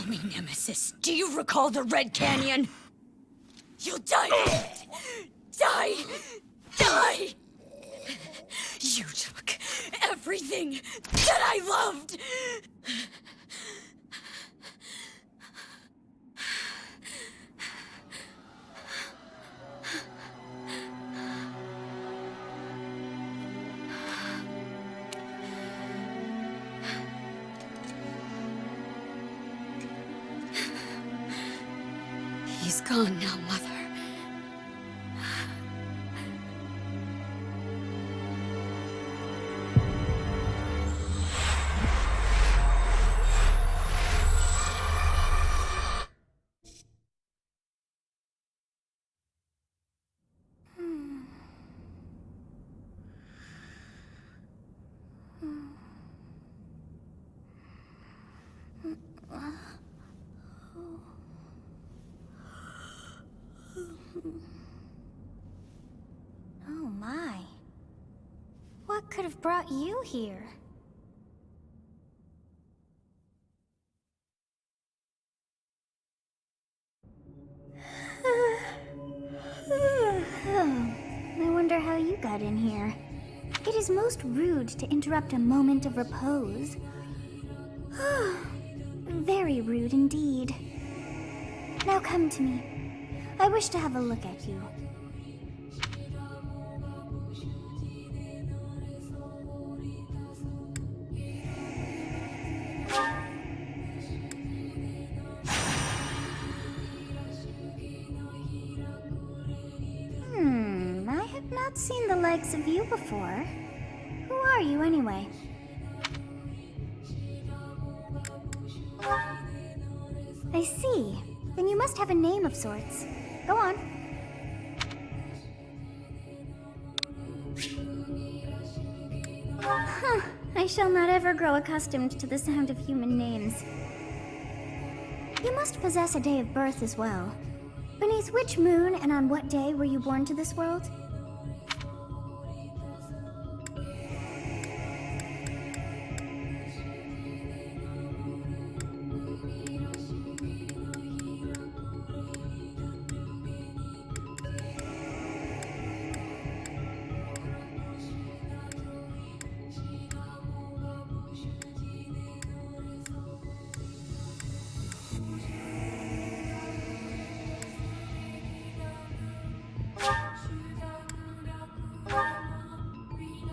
Tell me, Nemesis, do you recall the Red Canyon? You'll die! Die! Die! You took everything that I loved! He's gone now, Mother. Oh my. What could have brought you here? I wonder how you got in here. It is most rude to interrupt a moment of repose. Very rude indeed. Now come to me. I wish to have a look at you. I have not seen the likes of you before. Who are you anyway? I see. Then you must have a name of sorts. Go on. Huh. I shall not ever grow accustomed to the sound of human names. You must possess a day of birth as well. Beneath which moon and on what day were you born to this world?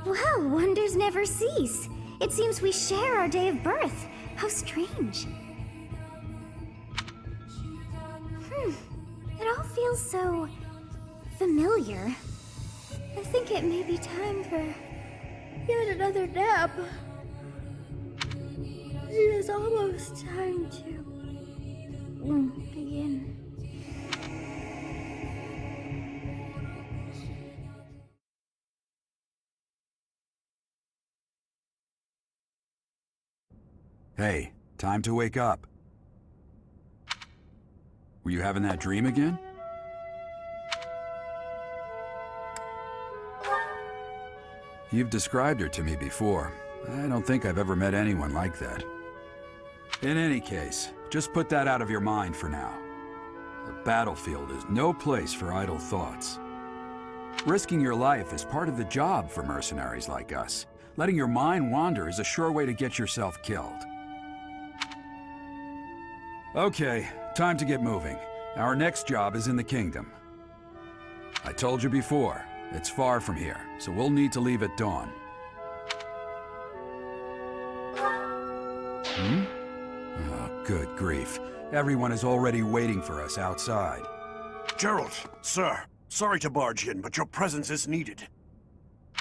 Well, wonders never cease. It seems we share our day of birth. How strange. It all feels so familiar. I think it may be time for yet another nap. It is almost time to begin. Hey, time to wake up. Were you having that dream again? You've described her to me before. I don't think I've ever met anyone like that. In any case, just put that out of your mind for now. The battlefield is no place for idle thoughts. Risking your life is part of the job for mercenaries like us. Letting your mind wander is a sure way to get yourself killed. Okay, time to get moving. Our next job is in the kingdom. I told you before, it's far from here, so we'll need to leave at dawn. Oh, good grief. Everyone is already waiting for us outside. Gerald, sir, sorry to barge in, but your presence is needed.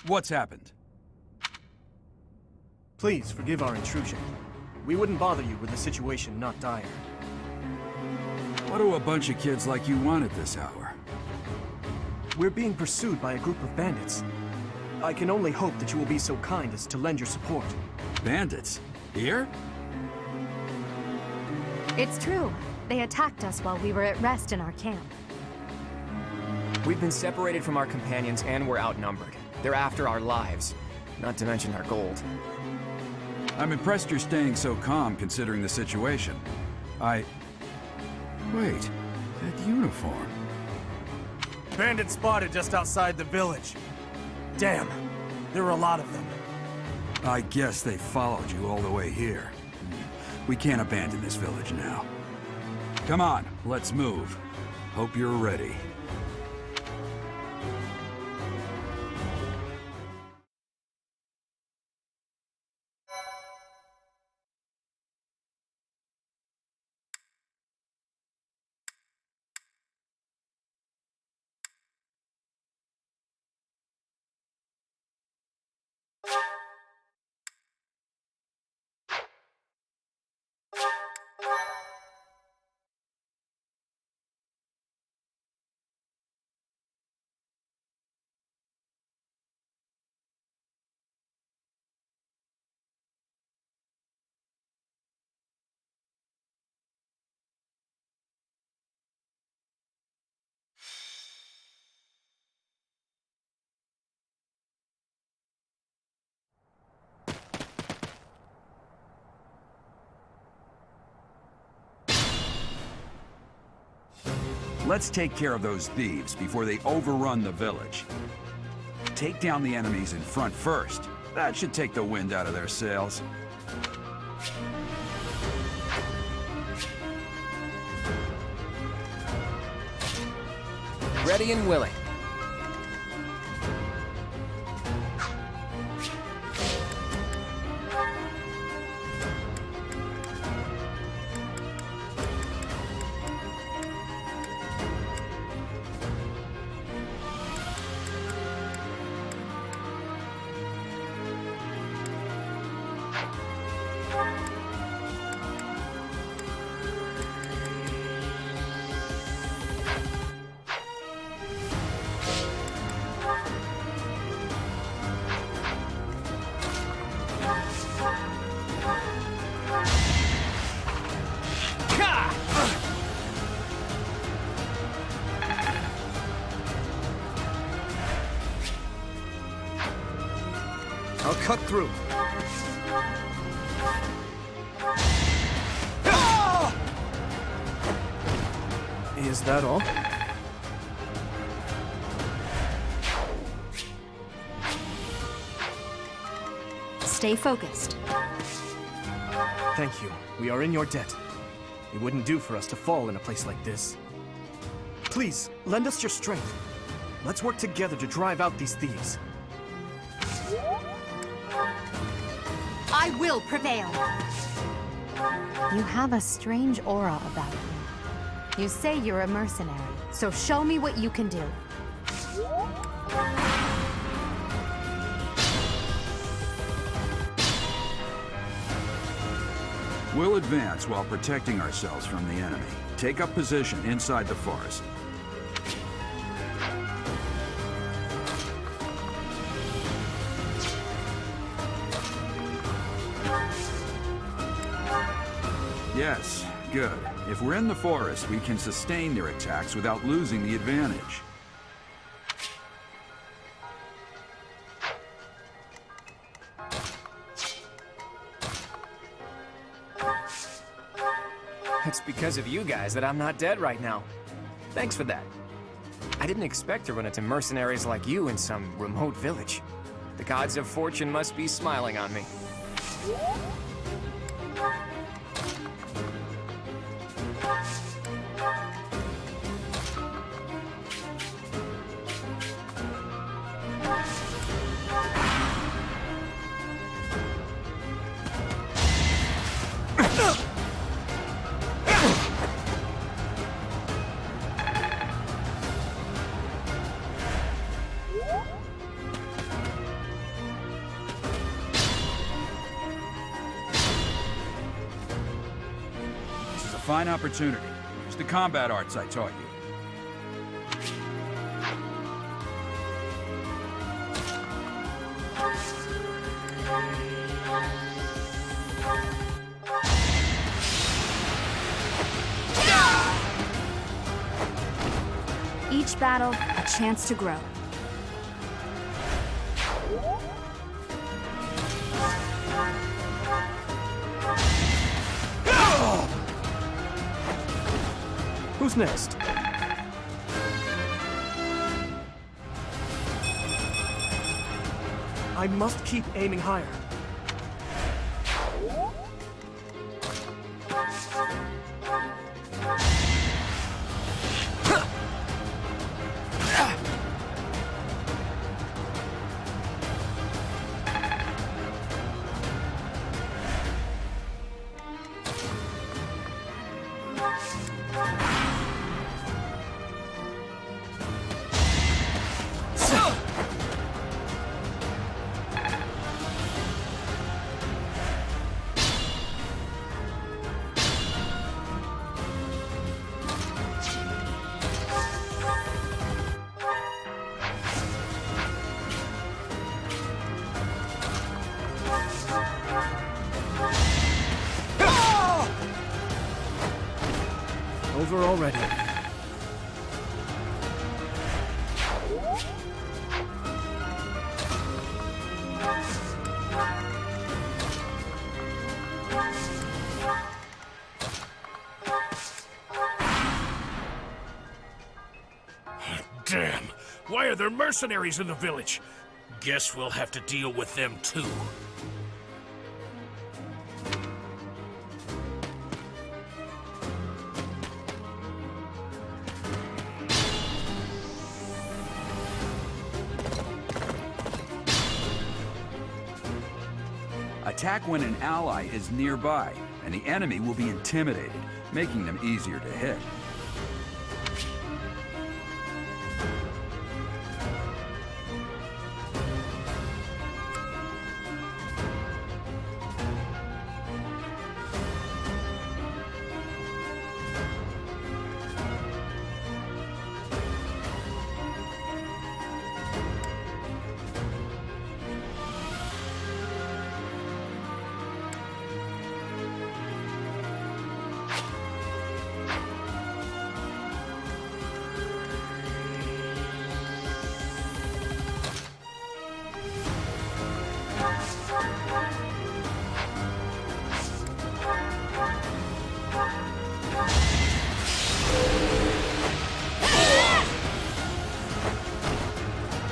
What's happened? Please forgive our intrusion. We wouldn't bother you with a situation not dire. What do a bunch of kids like you want at this hour? We're being pursued by a group of bandits. I can only hope that you will be so kind as to lend your support. Bandits? Here? It's true. They attacked us while we were at rest in our camp. We've been separated from our companions and we're outnumbered. They're after our lives, not to mention our gold. I'm impressed you're staying so calm considering the situation. Wait, that uniform. Bandits spotted just outside the village. Damn, there are a lot of them. I guess they followed you all the way here. We can't abandon this village now. Come on, let's move. Hope you're ready. Let's take care of those thieves before they overrun the village. Take down the enemies in front first. That should take the wind out of their sails. Ready and willing. I'll cut through. Is that all? Stay focused. Thank you. We are in your debt. It wouldn't do for us to fall in a place like this. Please, lend us your strength. Let's work together to drive out these thieves. I will prevail. You have a strange aura about you. You say you're a mercenary, so show me what you can do. We'll advance while protecting ourselves from the enemy. Take up position inside the forest. Yes, good. If we're in the forest, we can sustain their attacks without losing the advantage. It's because of you guys that I'm not dead right now. Thanks for that. I didn't expect to run into mercenaries like you in some remote village. The gods of fortune must be smiling on me. Fine opportunity. Use the combat arts I taught you. Each battle, a chance to grow. Who's next? I must keep aiming higher. Over already. Damn! Why are there mercenaries in the village? Guess we'll have to deal with them too. Attack when an ally is nearby, and the enemy will be intimidated, making them easier to hit.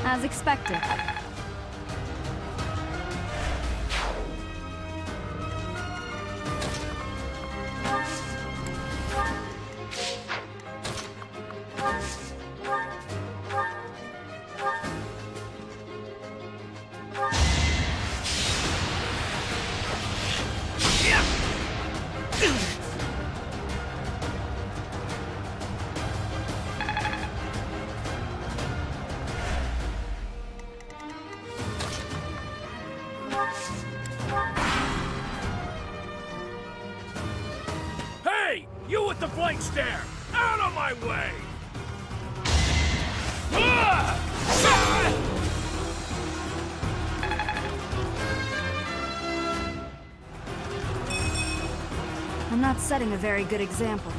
As expected. Hey! You with the flank stare! Out of my way! I'm not setting a very good example.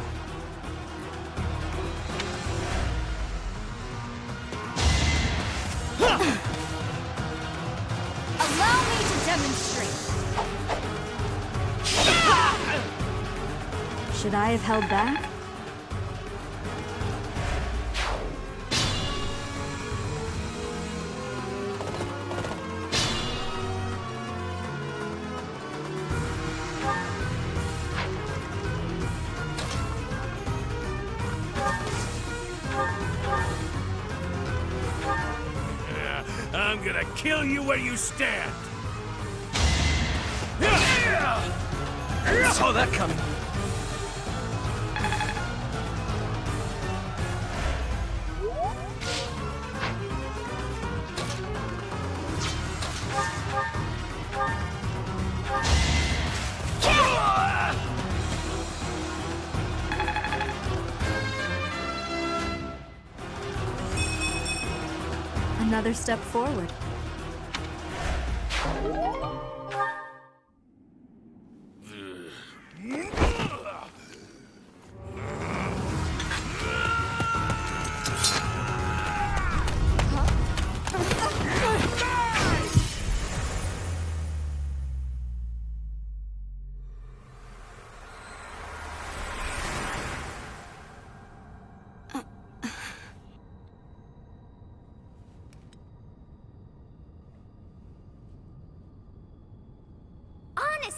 Allow me to demonstrate. Should I have held back? I'm gonna kill you where you stand! Saw that coming. Another step forward.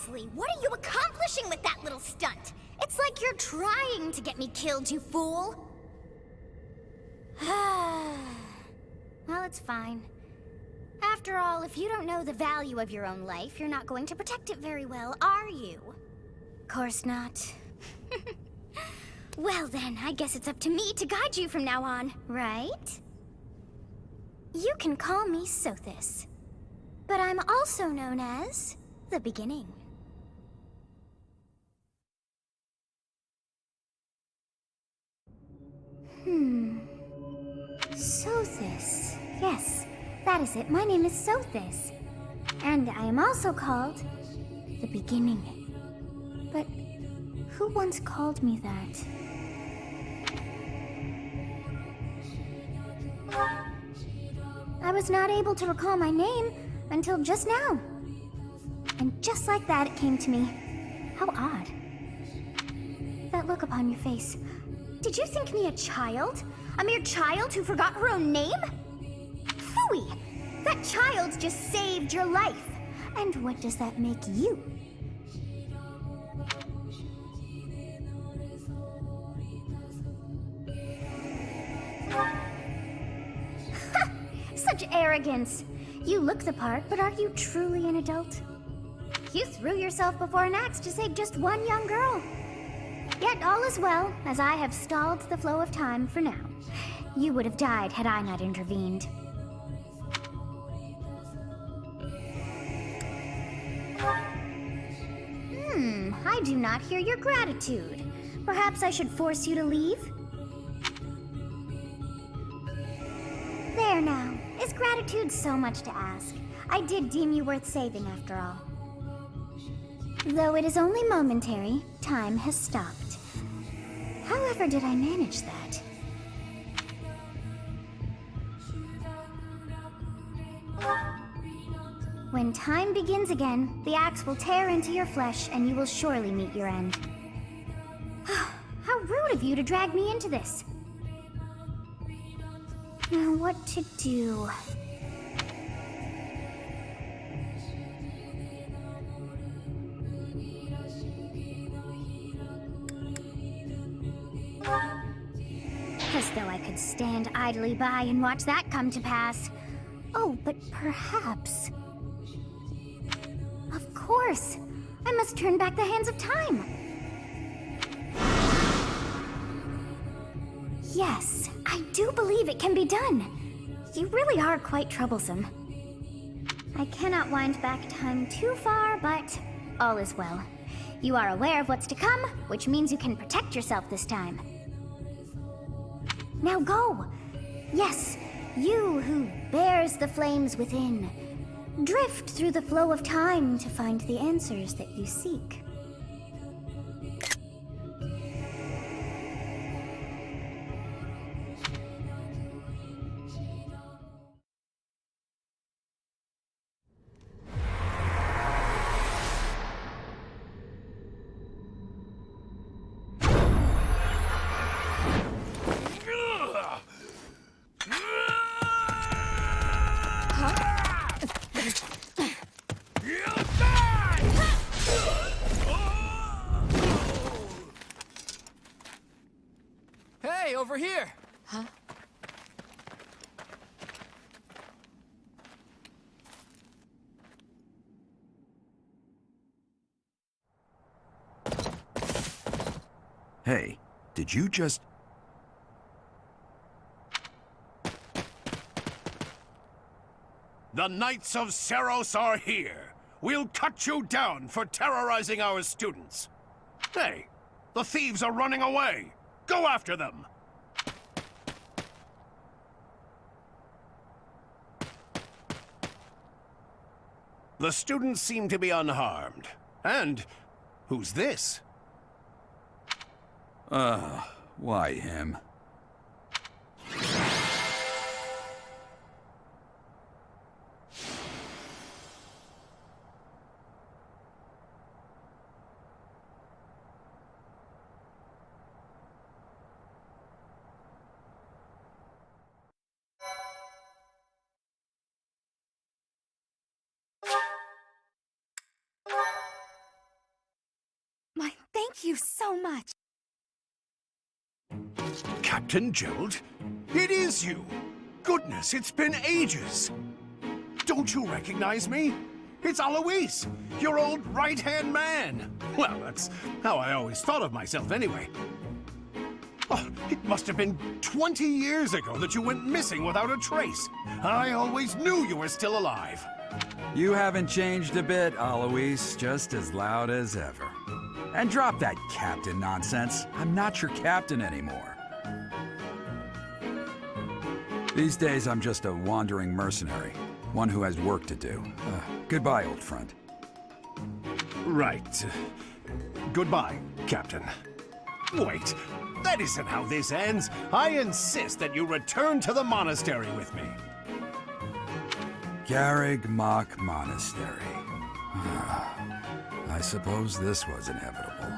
Seriously, what are you accomplishing with that little stunt? It's like you're trying to get me killed, you fool! Well, it's fine. After all, if you don't know the value of your own life, you're not going to protect it very well, are you? Course not. Well then, I guess it's up to me to guide you from now on, right? You can call me Sothis, but I'm also known as the Beginning. Sothis. Yes, that is it. My name is Sothis. And I am also called the Beginning. But who once called me that? I was not able to recall my name until just now. And just like that, it came to me. How odd. That look upon your face. Did you think me a child? A mere child who forgot her own name? Phooey! That child just saved your life. And what does that make you? Such arrogance! You look the part, but are you truly an adult? You threw yourself before an axe to save just one young girl. Yet all is well, as I have stalled the flow of time for now. You would have died had I not intervened. I do not hear your gratitude. Perhaps I should force you to leave? There now. Is gratitude so much to ask? I did deem you worth saving after all. Though it is only momentary, time has stopped. However did I manage that? When time begins again, the axe will tear into your flesh and you will surely meet your end. How rude of you to drag me into this. Now what to do? As though I could stand idly by and watch that come to pass. Oh, but perhaps... Of course! I must turn back the hands of time! Yes, I do believe it can be done. You really are quite troublesome. I cannot wind back time too far, but all is well. You are aware of what's to come, which means you can protect yourself this time. Now go! Yes, you who bears the flames within. Drift through the flow of time to find the answers that you seek. Hey, over here! Huh? Hey, did you just... The Knights of Seros are here. We'll cut you down for terrorizing our students. Hey, the thieves are running away. Go after them. The students seem to be unharmed. And who's this? Why him? Thank you so much. Captain Gerald? It is you! Goodness, it's been ages! Don't you recognize me? It's Alois, your old right-hand man! Well, that's how I always thought of myself anyway. Oh, it must have been 20 years ago that you went missing without a trace. I always knew you were still alive. You haven't changed a bit, Alois, just as loud as ever. And drop that captain nonsense. I'm not your captain anymore. These days, I'm just a wandering mercenary. One who has work to do. Goodbye, old friend. Right. Goodbye, Captain. Wait, that isn't how this ends. I insist that you return to the monastery with me. Garreg Mach Monastery. I suppose this was inevitable.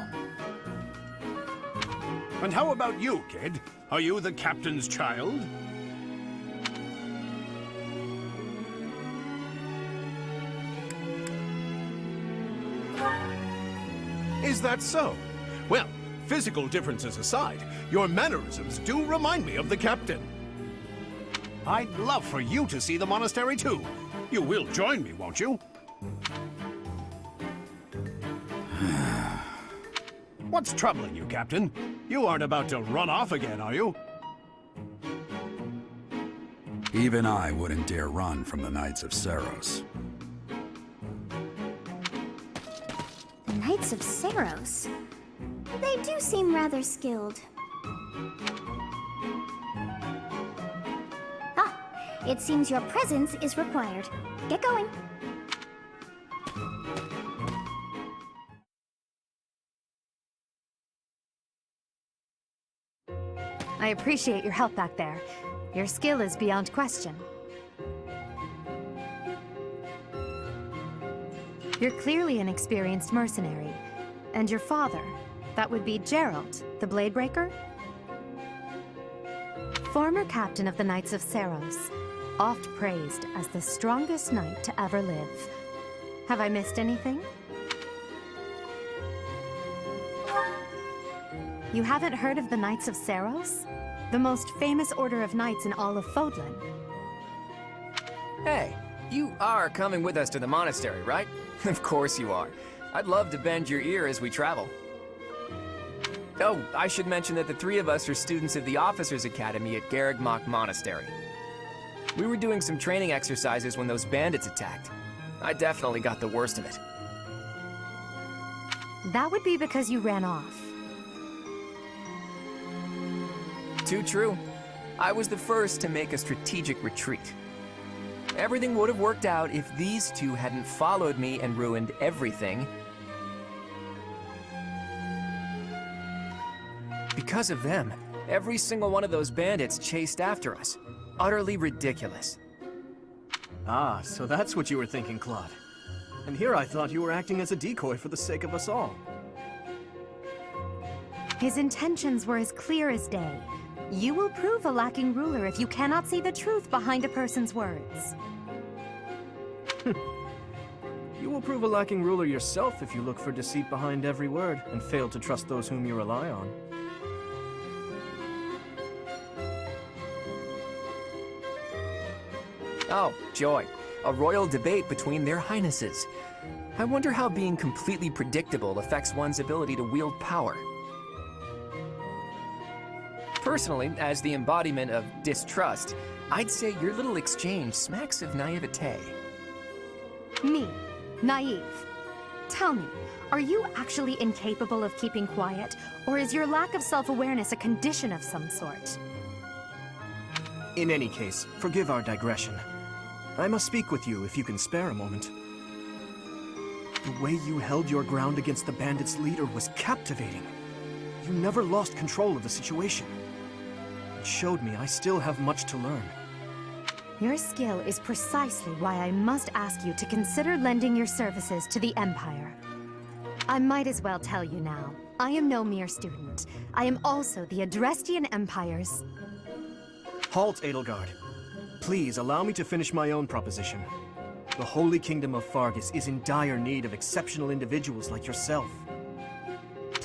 And how about you, kid? Are you the captain's child? Is that so? Well, physical differences aside, your mannerisms do remind me of the captain. I'd love for you to see the monastery too. You will join me, won't you? What's troubling you, Captain? You aren't about to run off again, are you? Even I wouldn't dare run from the Knights of Saros. The Knights of Saros? They do seem rather skilled. Ah, it seems your presence is required. Get going. I appreciate your help back there. Your skill is beyond question. You're clearly an experienced mercenary. And your father, that would be Gerald, the Bladebreaker? Former captain of the Knights of Saros, oft praised as the strongest knight to ever live. Have I missed anything? You haven't heard of the Knights of Saros? The most famous order of knights in all of Fodlan. Hey, you are coming with us to the monastery, right? Of course you are. I'd love to bend your ear as we travel. Oh, I should mention that the three of us are students of the Officers' Academy at Garreg Mach Monastery. We were doing some training exercises when those bandits attacked. I definitely got the worst of it. That would be because you ran off. Too true. I was the first to make a strategic retreat. Everything would have worked out if these two hadn't followed me and ruined everything. Because of them, every single one of those bandits chased after us. Utterly ridiculous. Ah, so that's what you were thinking, Claude. And here I thought you were acting as a decoy for the sake of us all. His intentions were as clear as day. You will prove a lacking ruler if you cannot see the truth behind a person's words. You will prove a lacking ruler yourself if you look for deceit behind every word and fail to trust those whom you rely on. Oh, joy. A royal debate between their highnesses. I wonder how being completely predictable affects one's ability to wield power. Personally, as the embodiment of distrust, I'd say your little exchange smacks of naivete. Me, naive. Tell me, are you actually incapable of keeping quiet, or is your lack of self-awareness a condition of some sort? In any case, forgive our digression. I must speak with you if you can spare a moment. The way you held your ground against the bandits' leader was captivating. You never lost control of the situation. It showed me I still have much to learn. Your skill is precisely why I must ask you to consider lending your services to the Empire. I might as well tell you now, I am no mere student. I am also the Adrestian Empire's... Halt, Edelgard. Please allow me to finish my own proposition. The Holy Kingdom of Fargus is in dire need of exceptional individuals like yourself.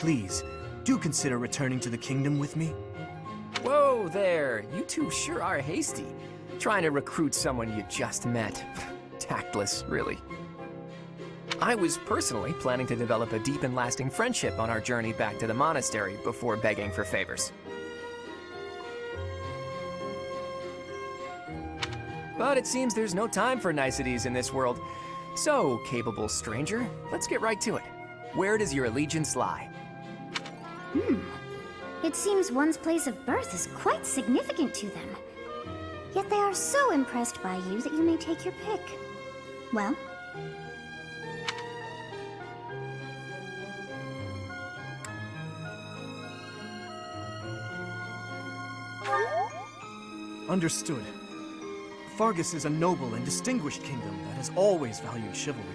please, do consider returning to the kingdom with me. Whoa there, you two sure are hasty. Trying to recruit someone you just met. Tactless, really. I was personally planning to develop a deep and lasting friendship on our journey back to the monastery before begging for favors. But it seems there's no time for niceties in this world. So, capable stranger, let's get right to it. Where does your allegiance lie? It seems one's place of birth is quite significant to them. Yet they are so impressed by you that you may take your pick. Well? Understood. Fargus is a noble and distinguished kingdom that has always valued chivalry.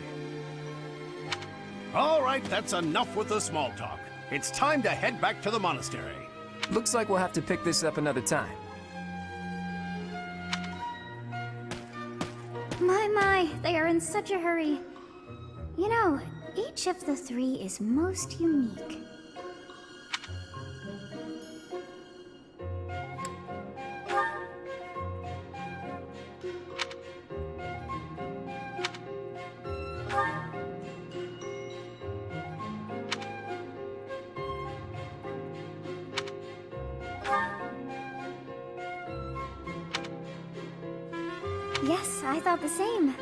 All right, that's enough with the small talk. It's time to head back to the monastery. Looks like we'll have to pick this up another time. My, they are in such a hurry. You know, each of the three is most unique. Yes, I thought the same.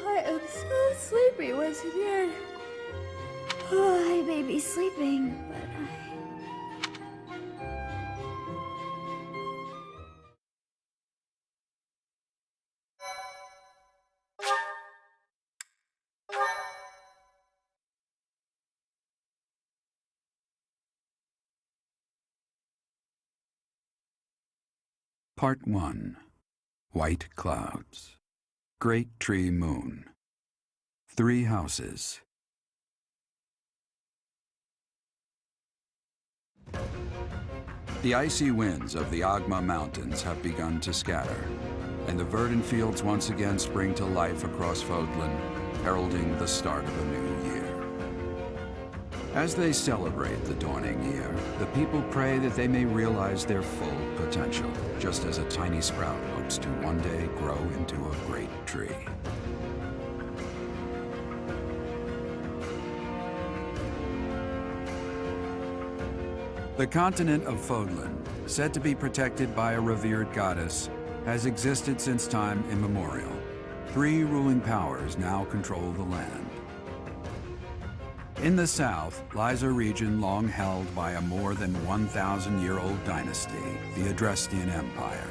I am so sleepy once again. I may be sleeping, but Part 1. White Clouds. Great Tree Moon. 3 houses. The icy winds of the Agma Mountains have begun to scatter, and the verdant fields once again spring to life across Fodlan, heralding the start of a new year. As they celebrate the dawning year, the people pray that they may realize their full potential, just as a tiny sprout hopes to one day grow into a great tree. The continent of Fodlan, said to be protected by a revered goddess, has existed since time immemorial. 3 ruling powers now control the land. In the south lies a region long held by a more than 1,000-year-old dynasty, the Adrestian Empire.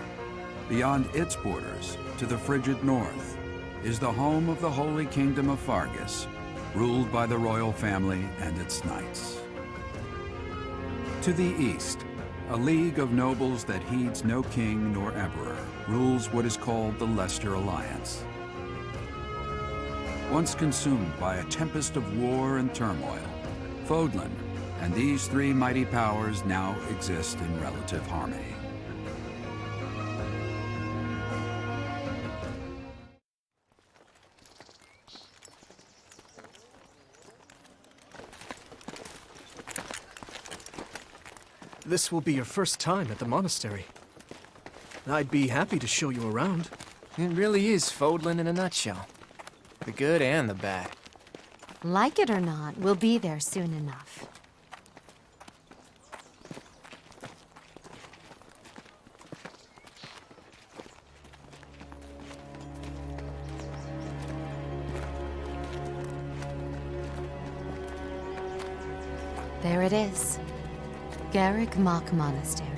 Beyond its borders, to the frigid north, is the home of the Holy Kingdom of Fargus, ruled by the royal family and its knights. To the east, a league of nobles that heeds no king nor emperor rules what is called the Leicester Alliance. Once consumed by a tempest of war and turmoil, Fodlan and these 3 mighty powers now exist in relative harmony. This will be your first time at the monastery. I'd be happy to show you around. It really is Fodlan in a nutshell. The good and the bad. Like it or not, we'll be there soon enough. There it is. Garrick Mock Monastery.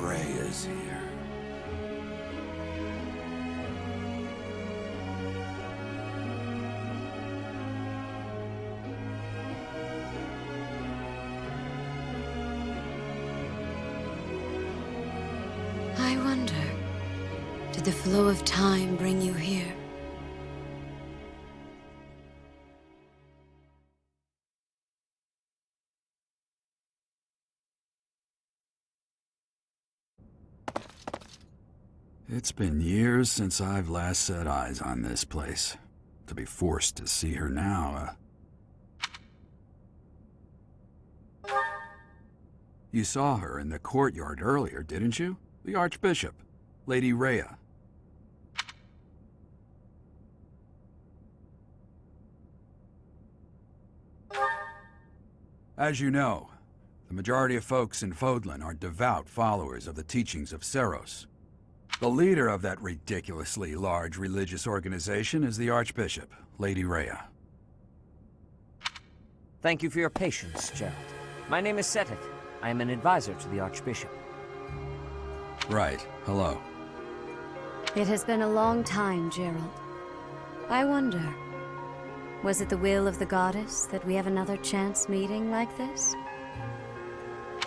Rhea's here. I wonder, did the flow of time bring you here? It's been years since I've last set eyes on this place. To be forced to see her now, You saw her in the courtyard earlier, didn't you? The Archbishop, Lady Rhea. As you know, the majority of folks in Fodlan are devout followers of the teachings of Seros. The leader of that ridiculously large religious organization is the Archbishop, Lady Rhea. Thank you for your patience, Gerald. My name is Seteth. I am an advisor to the Archbishop. Right. Hello. It has been a long time, Gerald. I wonder, was it the will of the goddess that we have another chance meeting like this?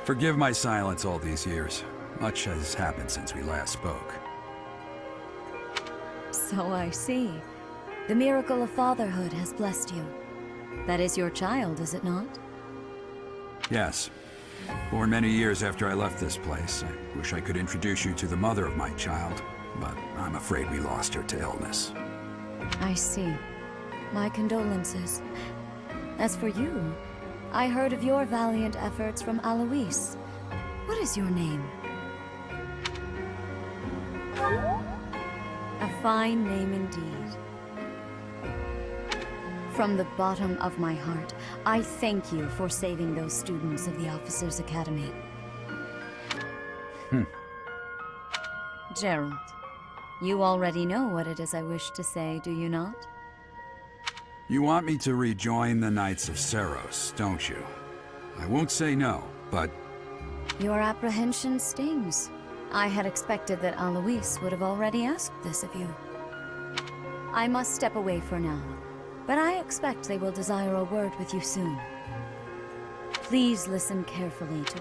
Forgive my silence all these years. Much has happened since we last spoke. So I see. The miracle of fatherhood has blessed you. That is your child, is it not? Yes. Born many years after I left this place. I wish I could introduce you to the mother of my child, but I'm afraid we lost her to illness. I see. My condolences. As for you, I heard of your valiant efforts from Alois. What is your name? A fine name indeed. From the bottom of my heart, I thank you for saving those students of the Officers' Academy. Gerald, you already know what it is I wish to say, do you not? You want me to rejoin the Knights of Seros, don't you? I won't say no, but... Your apprehension stings. I had expected that Alois would have already asked this of you. I must step away for now, but I expect they will desire a word with you soon. Please listen carefully to...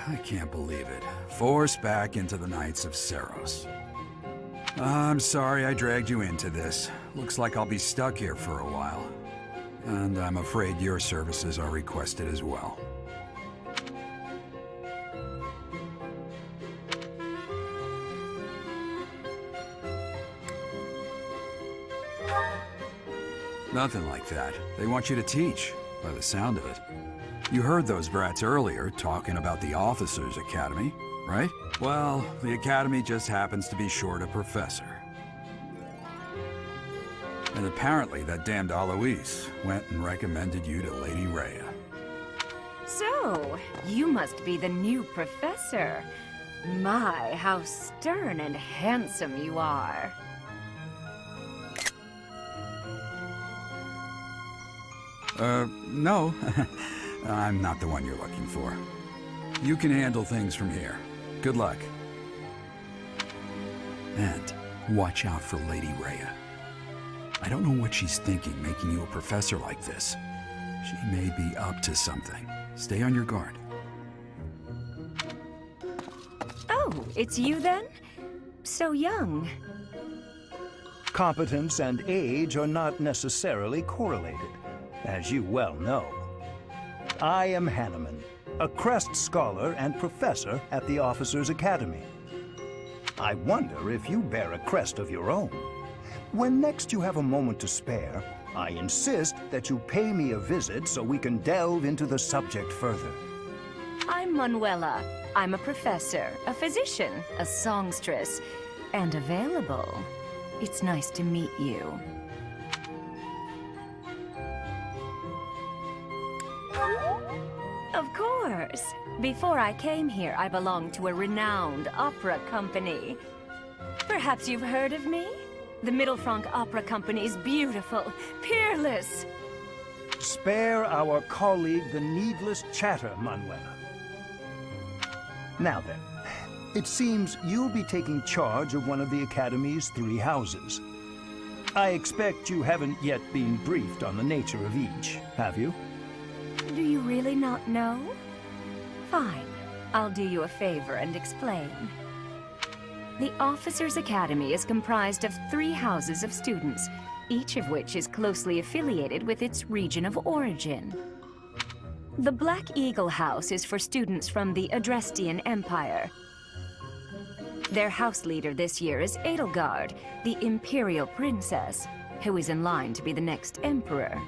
I can't believe it. Forced back into the Knights of Seros. I'm sorry I dragged you into this. Looks like I'll be stuck here for a while. And I'm afraid your services are requested as well. Nothing like that. They want you to teach, by the sound of it. You heard those brats earlier talking about the Officers' Academy, right? Well, the Academy just happens to be short a professor. And apparently that damned Alois went and recommended you to Lady Rhea. So, you must be the new professor. My, how stern and handsome you are. No. I'm not the one you're looking for. You can handle things from here. Good luck. And watch out for Lady Rhea. I don't know what she's thinking making you a professor like this. She may be up to something. Stay on your guard. Oh, it's you then? So young. Competence and age are not necessarily correlated, as you well know. I am Hanneman, a Crest Scholar and Professor at the Officers' Academy. I wonder if you bear a crest of your own. When next you have a moment to spare, I insist that you pay me a visit so we can delve into the subject further. I'm Manuela. I'm a professor, a physician, a songstress, and available. It's nice to meet you. Of course. Before I came here, I belonged to a renowned opera company. Perhaps you've heard of me? The Middlefranc Opera Company is beautiful, peerless. Spare our colleague the needless chatter, Manuela. Now then, it seems you'll be taking charge of one of the Academy's 3 houses. I expect you haven't yet been briefed on the nature of each, have you? Do you really not know? Fine. I'll do you a favor and explain. The Officers' Academy is comprised of 3 houses of students, each of which is closely affiliated with its region of origin. The Black Eagle House is for students from the Adrestian Empire. Their house leader this year is Edelgard, the Imperial Princess, who is in line to be the next Emperor.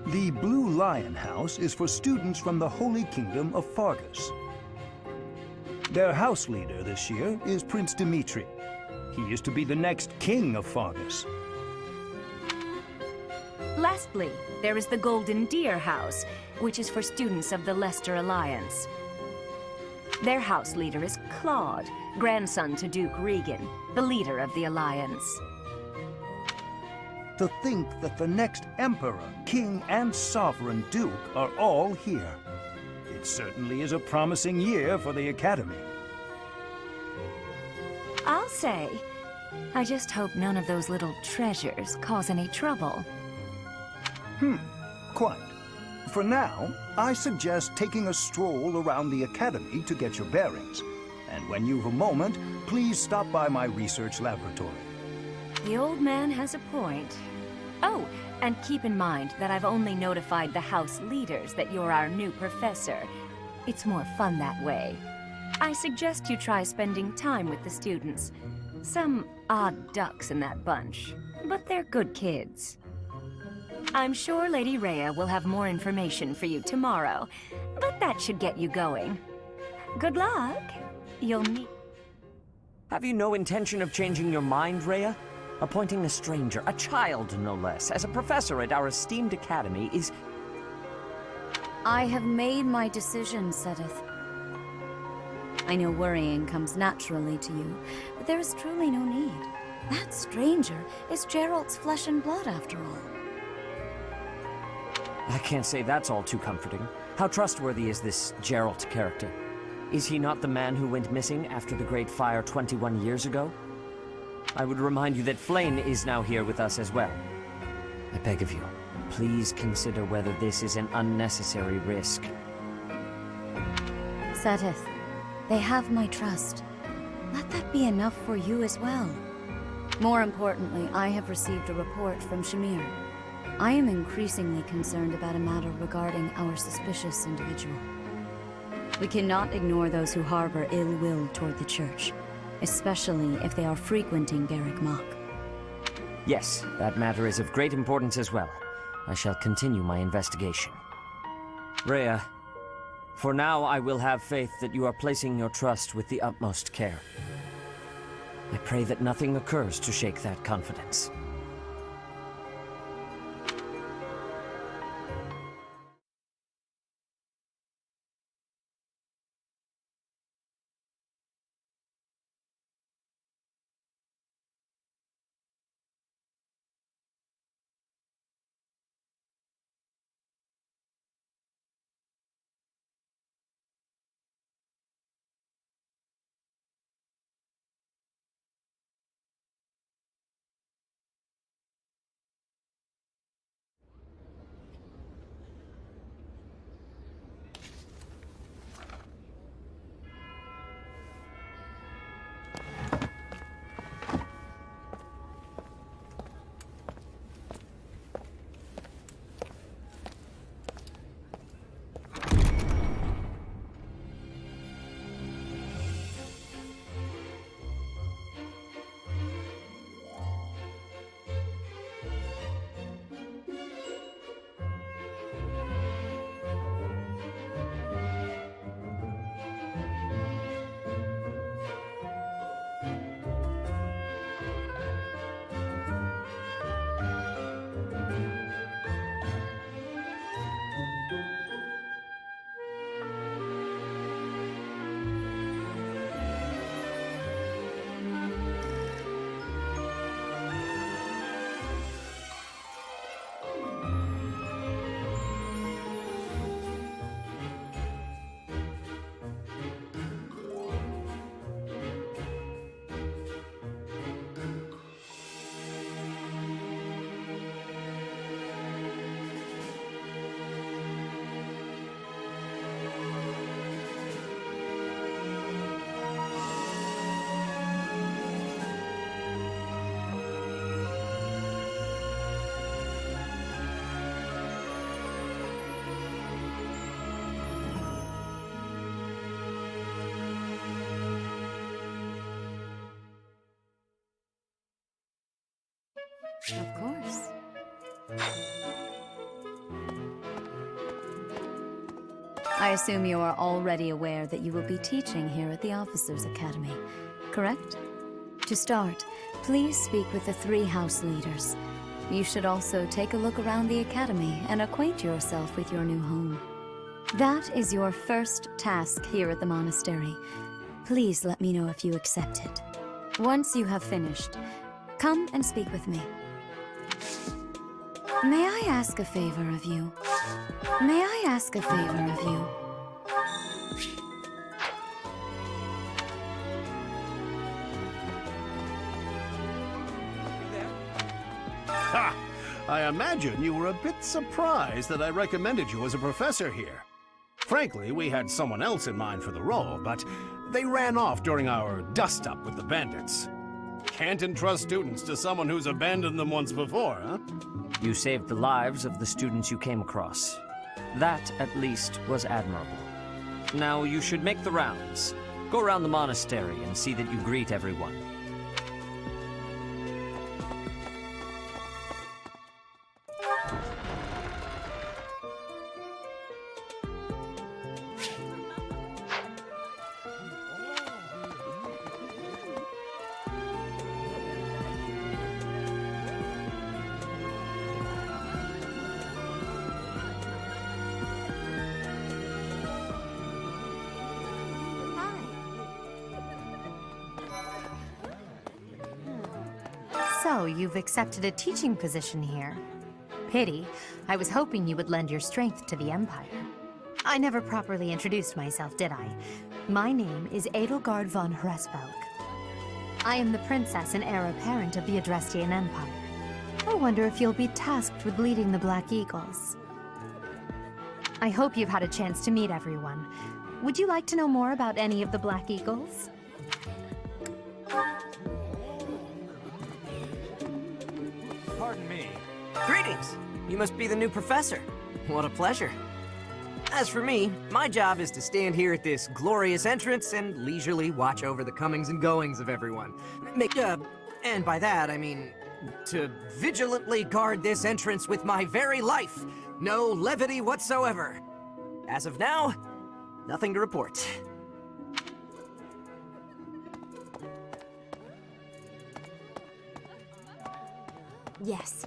The Blue Lion House is for students from the Holy Kingdom of Fargus. Their house leader this year is Prince Dimitri. He is to be the next king of Fargus. Lastly, there is the Golden Deer House, which is for students of the Leicester Alliance. Their house leader is Claude, grandson to Duke Regan, the leader of the Alliance. To think that the next Emperor, King, and Sovereign Duke are all here. It certainly is a promising year for the Academy. I'll say, I just hope none of those little treasures cause any trouble. Quite. For now, I suggest taking a stroll around the Academy to get your bearings. And when you've a moment, please stop by my research laboratory. The old man has a point. Oh, and keep in mind that I've only notified the house leaders that you're our new professor. It's more fun that way. I suggest you try spending time with the students. Some odd ducks in that bunch, but they're good kids. I'm sure Lady Rhea will have more information for you tomorrow, but that should get you going. Good luck. You'll need... Have you no intention of changing your mind, Rhea? Appointing a stranger, a child no less, as a professor at our esteemed academy is... I have made my decision, Sedith. I know worrying comes naturally to you, but there is truly no need. That stranger is Geralt's flesh and blood, after all. I can't say that's all too comforting. How trustworthy is this Geralt character? Is he not the man who went missing after the Great Fire 21 years ago? I would remind you that Flame is now here with us as well. I beg of you, please consider whether this is an unnecessary risk. Sedith, they have my trust. Let that be enough for you as well. More importantly, I have received a report from Shamir. I am increasingly concerned about a matter regarding our suspicious individual. We cannot ignore those who harbor ill will toward the Church, especially if they are frequenting Garrick Mach. Yes, that matter is of great importance as well. I shall continue my investigation. Rhea, for now I will have faith that you are placing your trust with the utmost care. I pray that nothing occurs to shake that confidence. Of course. I assume you are already aware that you will be teaching here at the Officers' Academy, correct? To start, please speak with the 3 house leaders. You should also take a look around the Academy and acquaint yourself with your new home. That is your first task here at the monastery. Please let me know if you accept it. Once you have finished, come and speak with me. May I ask a favor of you? May I ask a favor of you? Ha! I imagine you were a bit surprised that I recommended you as a professor here. Frankly, we had someone else in mind for the role, but they ran off during our dust-up with the bandits. Can't entrust students to someone who's abandoned them once before, huh? You saved the lives of the students you came across. That, at least, was admirable. Now you should make the rounds. Go around the monastery and see that you greet everyone. So, you've accepted a teaching position here. Pity. I was hoping you would lend your strength to the Empire. I never properly introduced myself, did I? My name is Edelgard von Hresburg. I am the princess and heir apparent of the Adrestian Empire. I wonder if you'll be tasked with leading the Black Eagles. I hope you've had a chance to meet everyone. Would you like to know more about any of the Black Eagles? Pardon me. Greetings! You must be the new professor. What a pleasure. As for me, my job is to stand here at this glorious entrance and leisurely watch over the comings and goings of everyone. And by that, I mean to vigilantly guard this entrance with my very life. No levity whatsoever. As of now, nothing to report. Yes.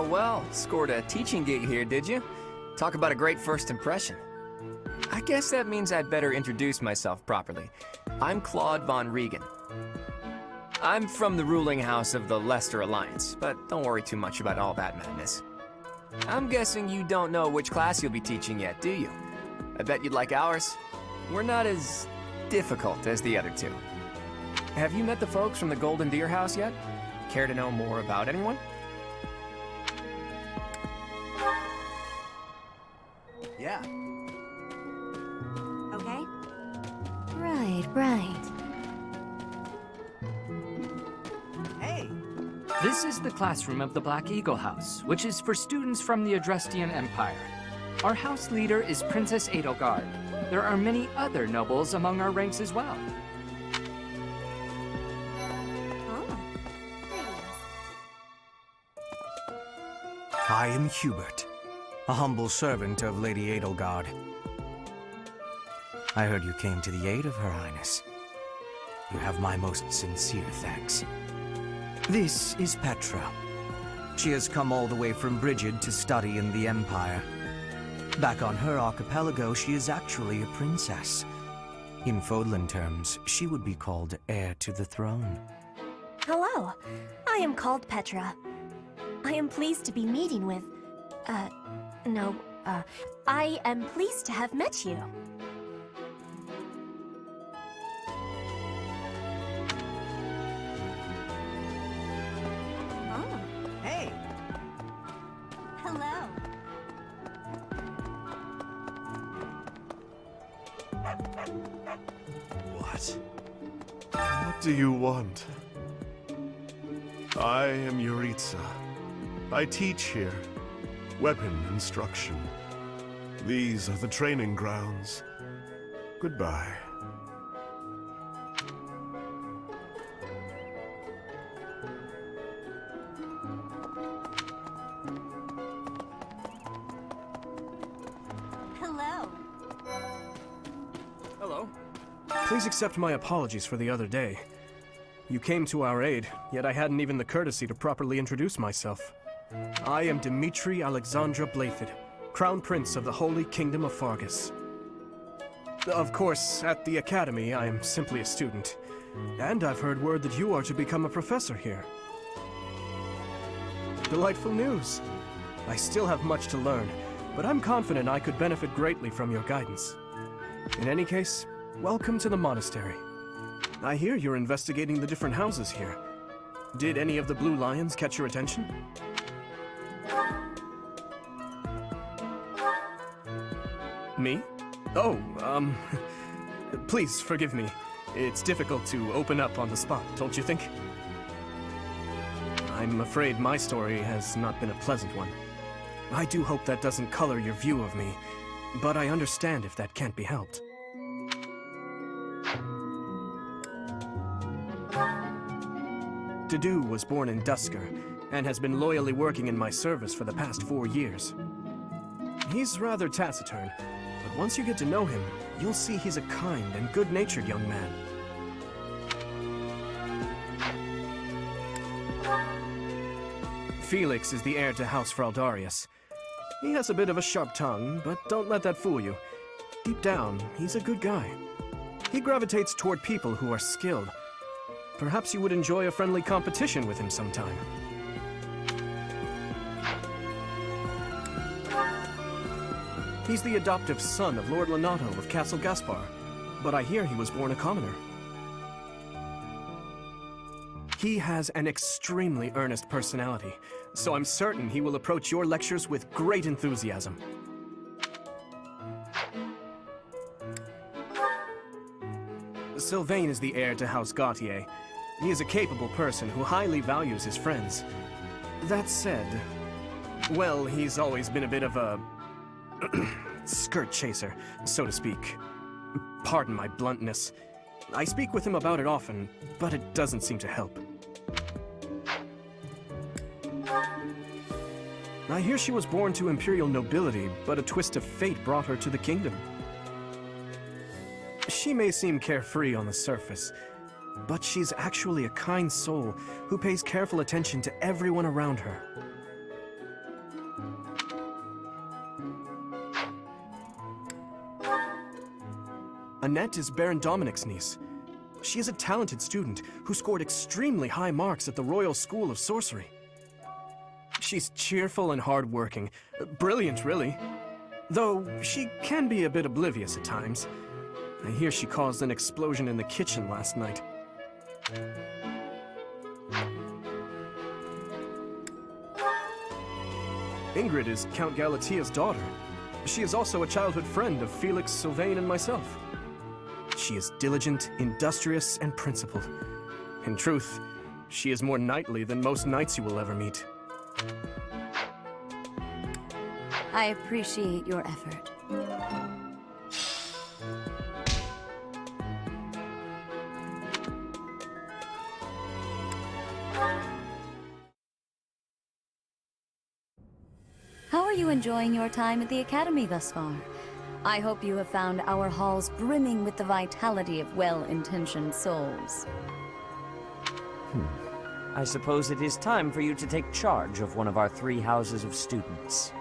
Well, scored a teaching gig here, did you? Talk about a great first impression. I guess that means I'd better introduce myself properly. I'm Claude von Regan. I'm from the ruling house of the Leicester Alliance, but don't worry too much about all that madness. I'm guessing you don't know which class you'll be teaching yet, do you? I bet you'd like ours. We're not as difficult as the other two. Have you met the folks from the Golden Deer House yet? Care to know more about anyone? Yeah. Okay. Right. Hey! This is the classroom of the Black Eagle House, which is for students from the Adrestian Empire. Our house leader is Princess Edelgard. There are many other nobles among our ranks as well. I am Hubert, a humble servant of Lady Edelgard. I heard you came to the aid of Her Highness. You have my most sincere thanks. This is Petra. She has come all the way from Brigid to study in the Empire. Back on her archipelago, she is actually a princess. In Fodlan terms, she would be called heir to the throne. Hello, I am called Petra. I am pleased to be meeting with... I am pleased to have met you. Oh. Hey! Hello. What? What What do you want? I am Yuritsa. I teach here. Weapon instruction. These are the training grounds. Goodbye. Hello. Hello. Please accept my apologies for the other day. You came to our aid, yet I hadn't even the courtesy to properly introduce myself. I am Dimitri Alexandra Blaiffid, Crown Prince of the Holy Kingdom of Fargus. Of course, at the Academy, I am simply a student. And I've heard word that you are to become a professor here. Delightful news. I still have much to learn, but I'm confident I could benefit greatly from your guidance. In any case, welcome to the monastery. I hear you're investigating the different houses here. Did any of the Blue Lions catch your attention? Me? Oh, please forgive me. It's difficult to open up on the spot, don't you think? I'm afraid my story has not been a pleasant one. I do hope that doesn't color your view of me, but I understand if that can't be helped. Dedu was born in Dusker, and has been loyally working in my service for the past 4 years. He's rather taciturn, but once you get to know him, you'll see he's a kind and good-natured young man. Felix is the heir to House Fraldarius. He has a bit of a sharp tongue, but don't let that fool you. Deep down, he's a good guy. He gravitates toward people who are skilled. Perhaps you would enjoy a friendly competition with him sometime. He's the adoptive son of Lord Lenato of Castle Gaspar, but I hear he was born a commoner. He has an extremely earnest personality, so I'm certain he will approach your lectures with great enthusiasm. Sylvain is the heir to House Gautier. He is a capable person who highly values his friends. That said, well, he's always been a bit of a skirt chaser, so to speak. Pardon my bluntness. I speak with him about it often, but it doesn't seem to help. I hear she was born to imperial nobility, but a twist of fate brought her to the kingdom. She may seem carefree on the surface, but she's actually a kind soul who pays careful attention to everyone around her. Annette is Baron Dominic's niece. She is a talented student who scored extremely high marks at the Royal School of Sorcery. She's cheerful and hardworking. Brilliant, really. Though she can be a bit oblivious at times. I hear she caused an explosion in the kitchen last night. Ingrid is Count Galatia's daughter. She is also a childhood friend of Felix, Sylvain, and myself. She is diligent, industrious, and principled. In truth, she is more knightly than most knights you will ever meet. I appreciate your effort. How are you enjoying your time at the Academy thus far? I hope you have found our halls brimming with the vitality of well-intentioned souls. I suppose it is time for you to take charge of one of our 3 houses of students.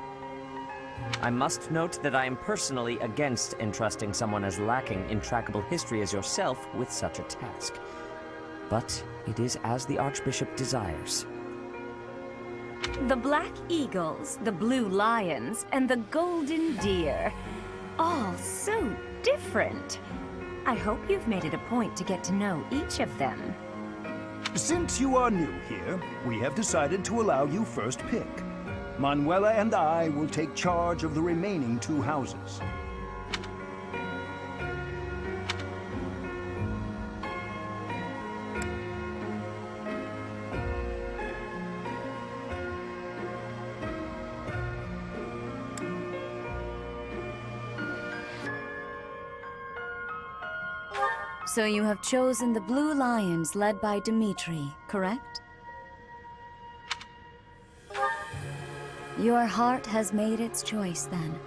I must note that I am personally against entrusting someone as lacking in trackable history as yourself with such a task. But it is as the Archbishop desires. The Black Eagles, the Blue Lions, and the Golden Deer. All so different. I hope you've made it a point to get to know each of them. Since you are new here, we have decided to allow you first pick. Manuela and I will take charge of the remaining 2 houses. So you have chosen the Blue Lions led by Dimitri, correct? Your heart has made its choice then.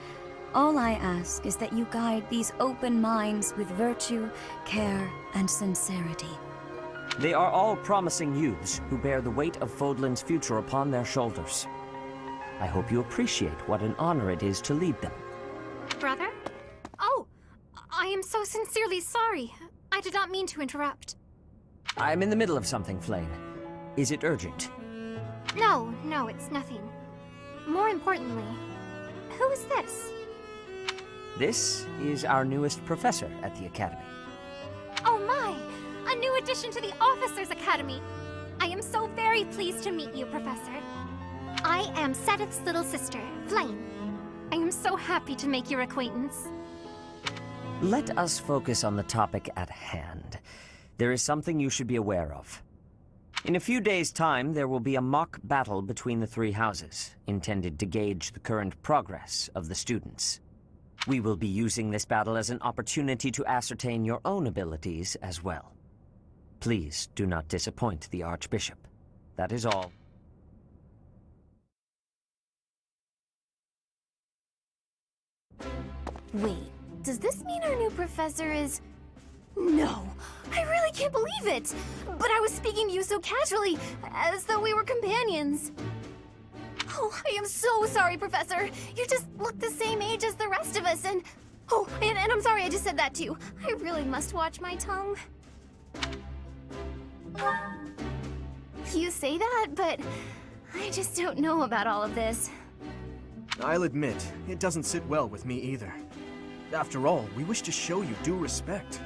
All I ask is that you guide these open minds with virtue, care, and sincerity. They are all promising youths who bear the weight of Fodlan's future upon their shoulders. I hope you appreciate what an honor it is to lead them. Brother? Oh, I am so sincerely sorry. I did not mean to interrupt. I'm in the middle of something, Flame. Is it urgent? No, it's nothing. More importantly, who is this? This is our newest professor at the Academy. Oh my! A new addition to the Officers' Academy! I am so very pleased to meet you, Professor. I am Sedith's little sister, Flame. I am so happy to make your acquaintance. Let us focus on the topic at hand. There is something you should be aware of. In a few days' time, there will be a mock battle between the three houses, intended to gauge the current progress of the students. We will be using this battle as an opportunity to ascertain your own abilities as well. Please do not disappoint the Archbishop. That is all. Wait, does this mean our new professor is... No, I really can't believe it! But I was speaking to you so casually, as though we were companions. Oh, I am so sorry, Professor. You just look the same age as the rest of us, and... Oh, and I'm sorry I just said that too. I really must watch my tongue. You say that, but I just don't know about all of this. I'll admit, it doesn't sit well with me either. After all, we wish to show you due respect.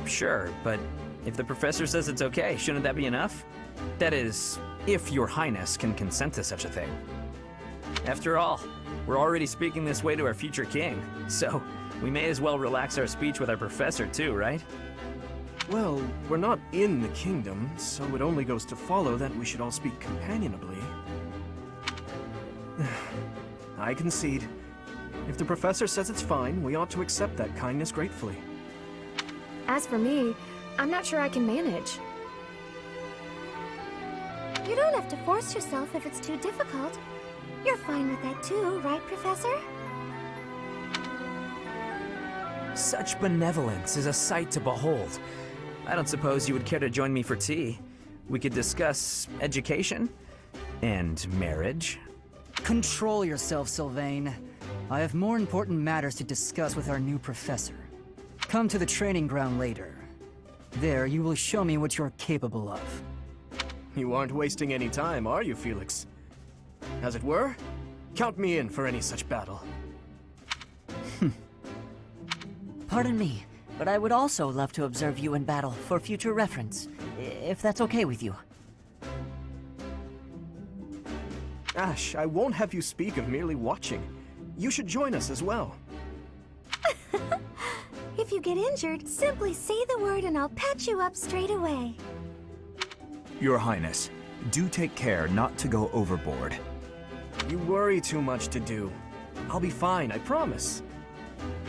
Sure, but if the professor says it's okay, shouldn't that be enough? That is, if your highness can consent to such a thing. After all, we're already speaking this way to our future king, so we may as well relax our speech with our professor too, right? Well, we're not in the kingdom, so it only goes to follow that we should all speak companionably. I concede. If the professor says it's fine, we ought to accept that kindness gratefully. As for me, I'm not sure I can manage. You don't have to force yourself if it's too difficult. You're fine with that too, right, Professor? Such benevolence is a sight to behold. I don't suppose you would care to join me for tea. We could discuss education and marriage. Control yourself, Sylvain. I have more important matters to discuss with our new professor. Come to the training ground later. There, you will show me what you're capable of. You aren't wasting any time, are you, Felix? As it were, count me in for any such battle. Pardon me, but I would also love to observe you in battle for future reference, if that's okay with you. Ash, I won't have you speak of merely watching. You should join us as well. If you get injured, simply say the word and I'll patch you up straight away. Your Highness, do take care not to go overboard. You worry too much to do. I'll be fine, I promise.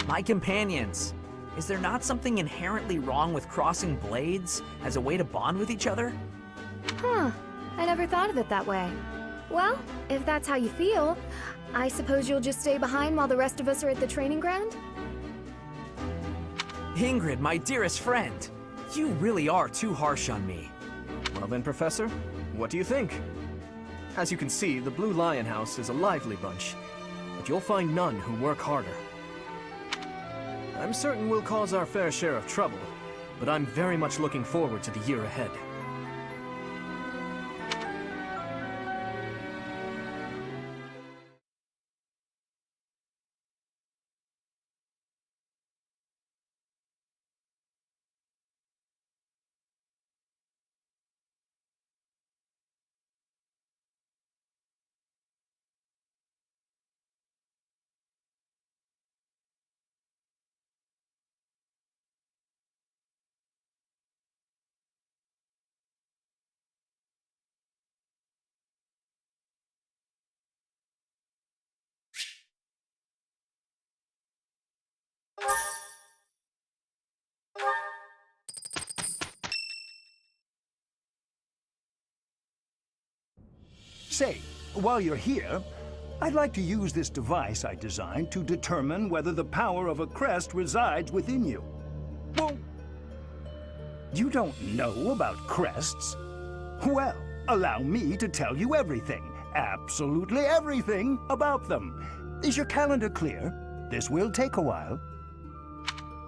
My companions, is there not something inherently wrong with crossing blades as a way to bond with each other? Huh, I never thought of it that way. Well, if that's how you feel, I suppose you'll just stay behind while the rest of us are at the training ground? Ingrid, my dearest friend, you really are too harsh on me. Well then, Professor, what do you think? As you can see, the Blue Lion House is a lively bunch, but you'll find none who work harder. I'm certain we'll cause our fair share of trouble, but I'm very much looking forward to the year ahead. You Say, while you're here, I'd like to use this device I designed to determine whether the power of a crest resides within you. Well, you don't know about crests? Well, allow me to tell you everything, absolutely everything about them. Is your calendar clear? This will take a while.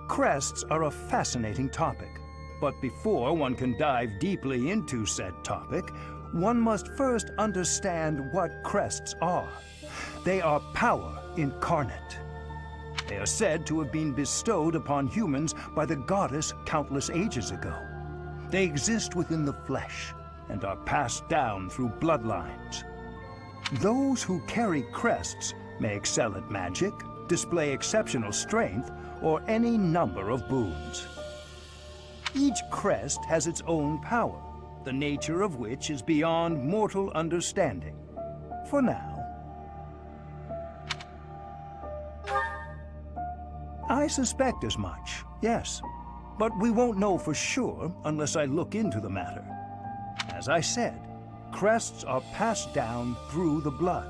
Crests are a fascinating topic, but before one can dive deeply into said topic, one must first understand what crests are. They are power incarnate. They are said to have been bestowed upon humans by the goddess countless ages ago. They exist within the flesh and are passed down through bloodlines. Those who carry crests may excel at magic, display exceptional strength, or any number of boons. Each crest has its own power, the nature of which is beyond mortal understanding. For now. I suspect as much, yes. But we won't know for sure unless I look into the matter. As I said, crests are passed down through the blood.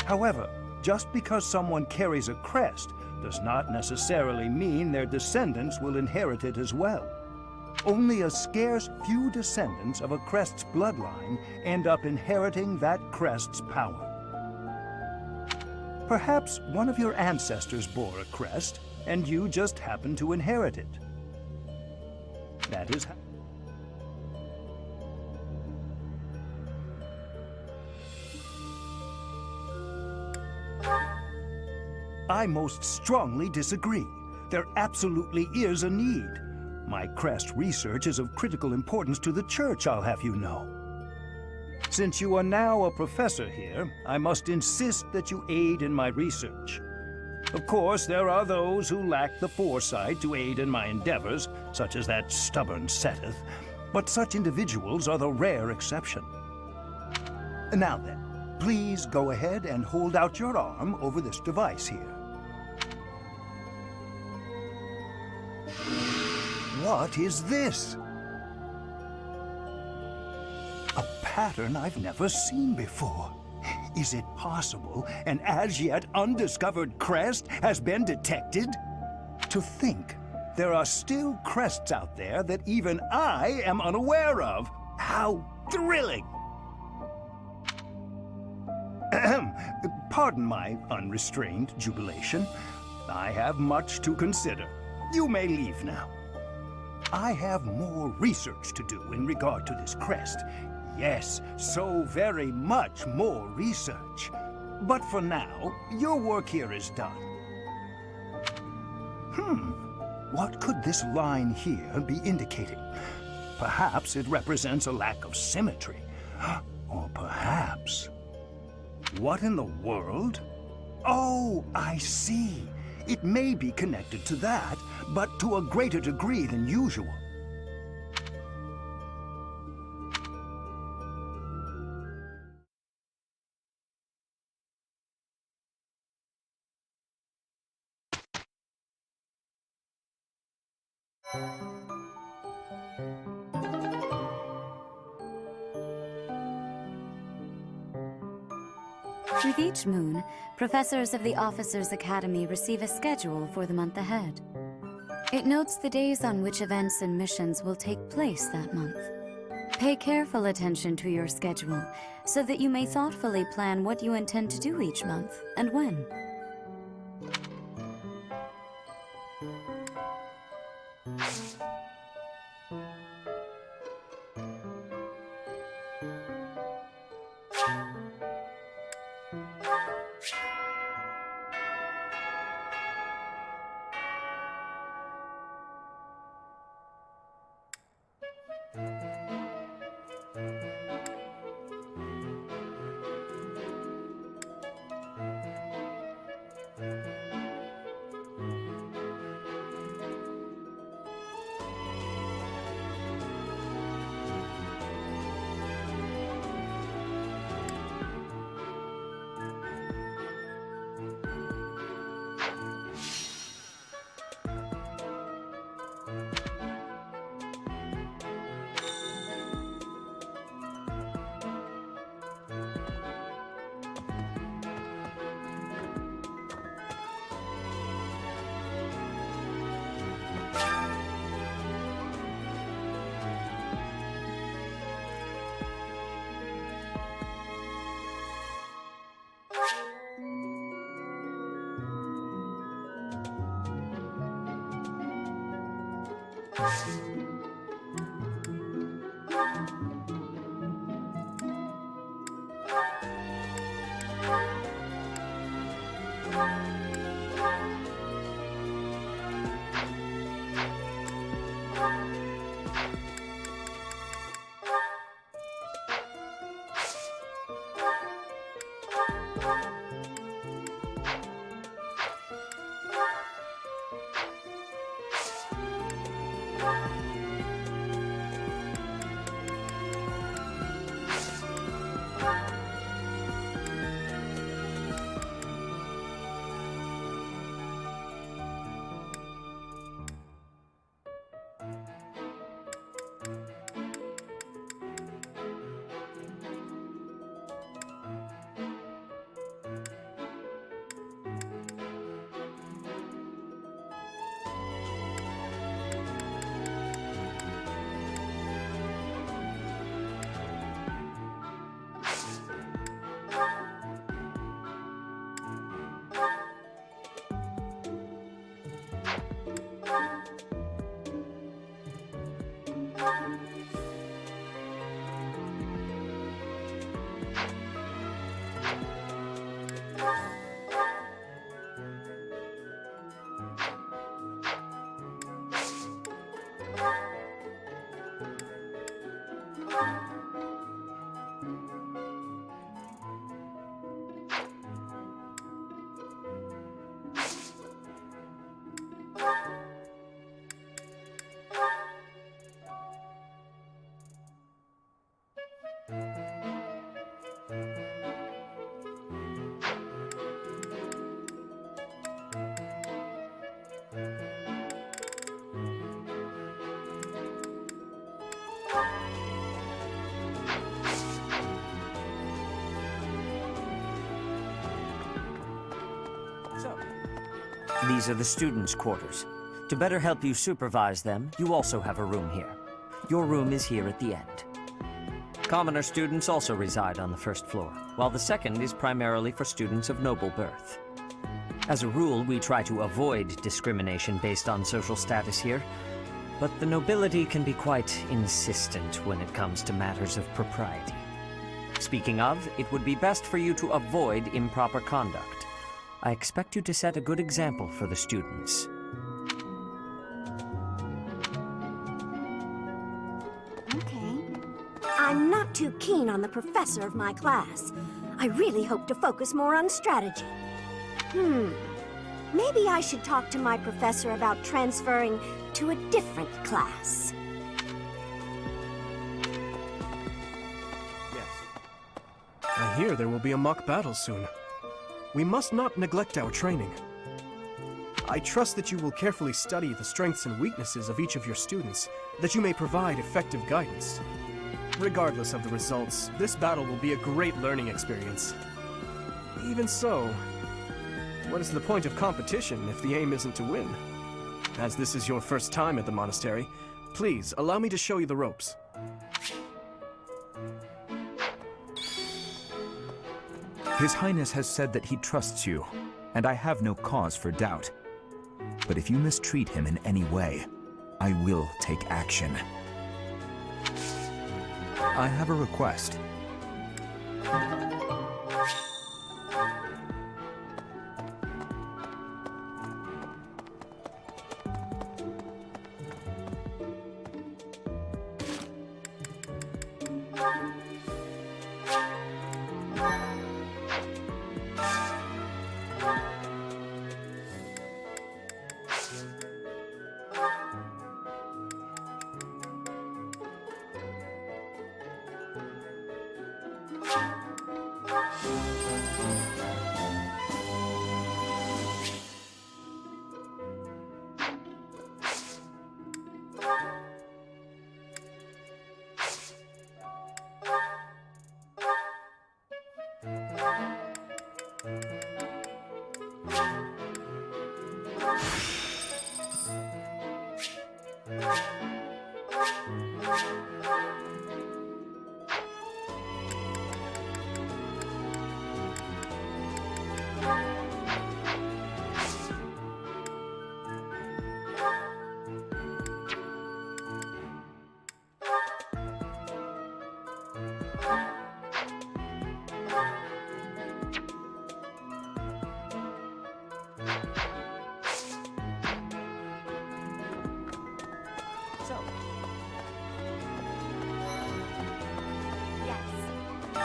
However, just because someone carries a crest does not necessarily mean their descendants will inherit it as well. Only a scarce few descendants of a crest's bloodline end up inheriting that crest's power. Perhaps one of your ancestors bore a crest, and you just happen to inherit it. That is how... I most strongly disagree. There absolutely is a need. My crest research is of critical importance to the Church, I'll have you know. Since you are now a professor here, I must insist that you aid in my research. Of course, there are those who lack the foresight to aid in my endeavors, such as that stubborn Seteth, but such individuals are the rare exception. Now then, please go ahead and hold out your arm over this device here. What is this? A pattern I've never seen before. Is it possible an as-yet undiscovered crest has been detected? To think there are still crests out there that even I am unaware of. How thrilling! Ahem. Pardon my unrestrained jubilation. I have much to consider. You may leave now. I have more research to do in regard to this crest. Yes, so very much more research. But for now, your work here is done. What could this line here be indicating? Perhaps it represents a lack of symmetry. Or perhaps... What in the world? Oh, I see. It may be connected to that, but to a greater degree than usual. With each moon, professors of the Officers' Academy receive a schedule for the month ahead. It notes the days on which events and missions will take place that month. Pay careful attention to your schedule, so that you may thoughtfully plan what you intend to do each month, and when. These are the students' quarters. To better help you supervise them, you also have a room here. Your room is here at the end. Commoner students also reside on the first floor, while the second is primarily for students of noble birth. As a rule, we try to avoid discrimination based on social status here, but the nobility can be quite insistent when it comes to matters of propriety. Speaking of, it would be best for you to avoid improper conduct. I expect you to set a good example for the students. Okay. I'm not too keen on the professor of my class. I really hope to focus more on strategy. Maybe I should talk to my professor about transferring to a different class. I hear there will be a mock battle soon. We must not neglect our training. I trust that you will carefully study the strengths and weaknesses of each of your students, that you may provide effective guidance. Regardless of the results, this battle will be a great learning experience. Even so, what is the point of competition if the aim isn't to win? As this is your first time at the monastery, please allow me to show you the ropes. His Highness has said that he trusts you, and I have no cause for doubt. But if you mistreat him in any way, I will take action. I have a request.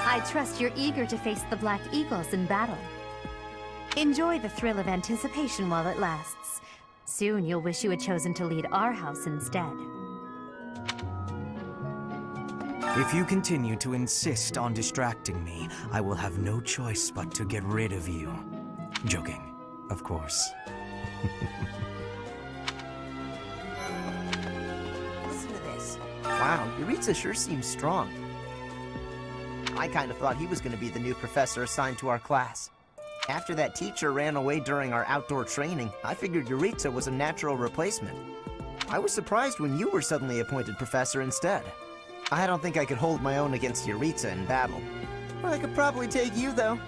I trust you're eager to face the Black Eagles in battle. Enjoy the thrill of anticipation while it lasts. Soon you'll wish you had chosen to lead our house instead. If you continue to insist on distracting me, I will have no choice but to get rid of you. Joking, of course. Listen to this. Wow, Yuritsa sure seems strong. I kind of thought he was going to be the new professor assigned to our class. After that teacher ran away during our outdoor training, I figured Yuritsa was a natural replacement. I was surprised when you were suddenly appointed professor instead. I don't think I could hold my own against Yuritsa in battle. Well, I could probably take you, though.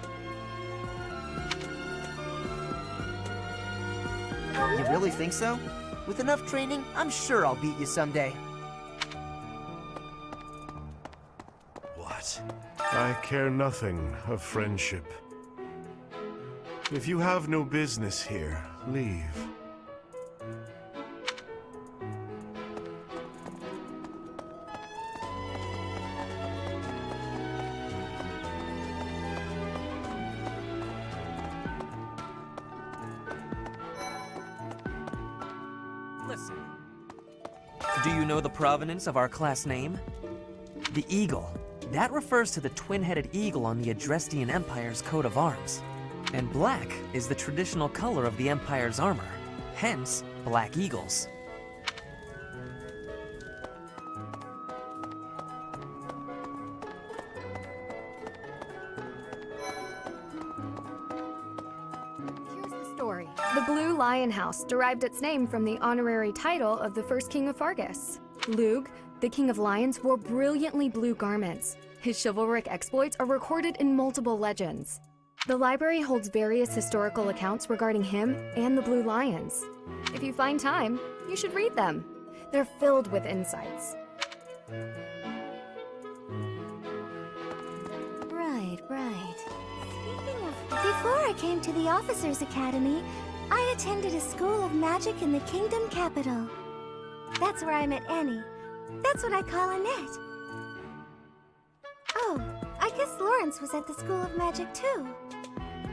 You really think so? With enough training, I'm sure I'll beat you someday. What? I care nothing of friendship. If you have no business here, leave. Listen. Do you know the provenance of our class name? The eagle. That refers to the twin-headed eagle on the Adrestian Empire's coat of arms. And black is the traditional color of the Empire's armor. Hence, black eagles. Here's the story. The Blue Lion House derived its name from the honorary title of the first king of Fargus. Lug, the king of lions, wore brilliantly blue garments. His chivalric exploits are recorded in multiple legends. The library holds various historical accounts regarding him and the Blue Lions. If you find time, you should read them. They're filled with insights. Right, right. Speaking of... Before I came to the Officers' Academy, I attended a school of magic in the Kingdom capital. That's where I met Annie. That's what I call Annette. Oh, I guess Lawrence was at the School of Magic too.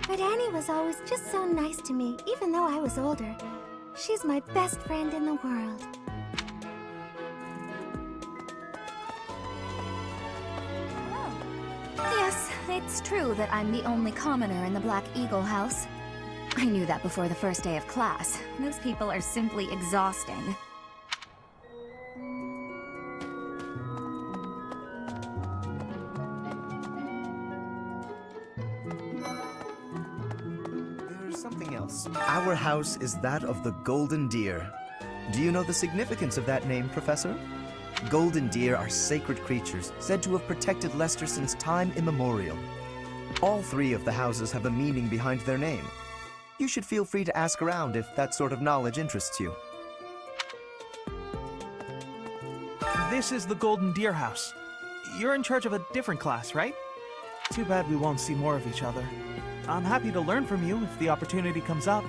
But Annie was always just so nice to me, even though I was older. She's my best friend in the world. Yes, it's true that I'm the only commoner in the Black Eagle house. I knew that before the first day of class. Those people are simply exhausting. There's something else. Our house is that of the Golden Deer. Do you know the significance of that name, Professor? Golden deer are sacred creatures, said to have protected Leicester since time immemorial. All three of the houses have a meaning behind their name. You should feel free to ask around if that sort of knowledge interests you. This is the Golden Deer House. You're in charge of a different class, right? Too bad we won't see more of each other. I'm happy to learn from you if the opportunity comes up.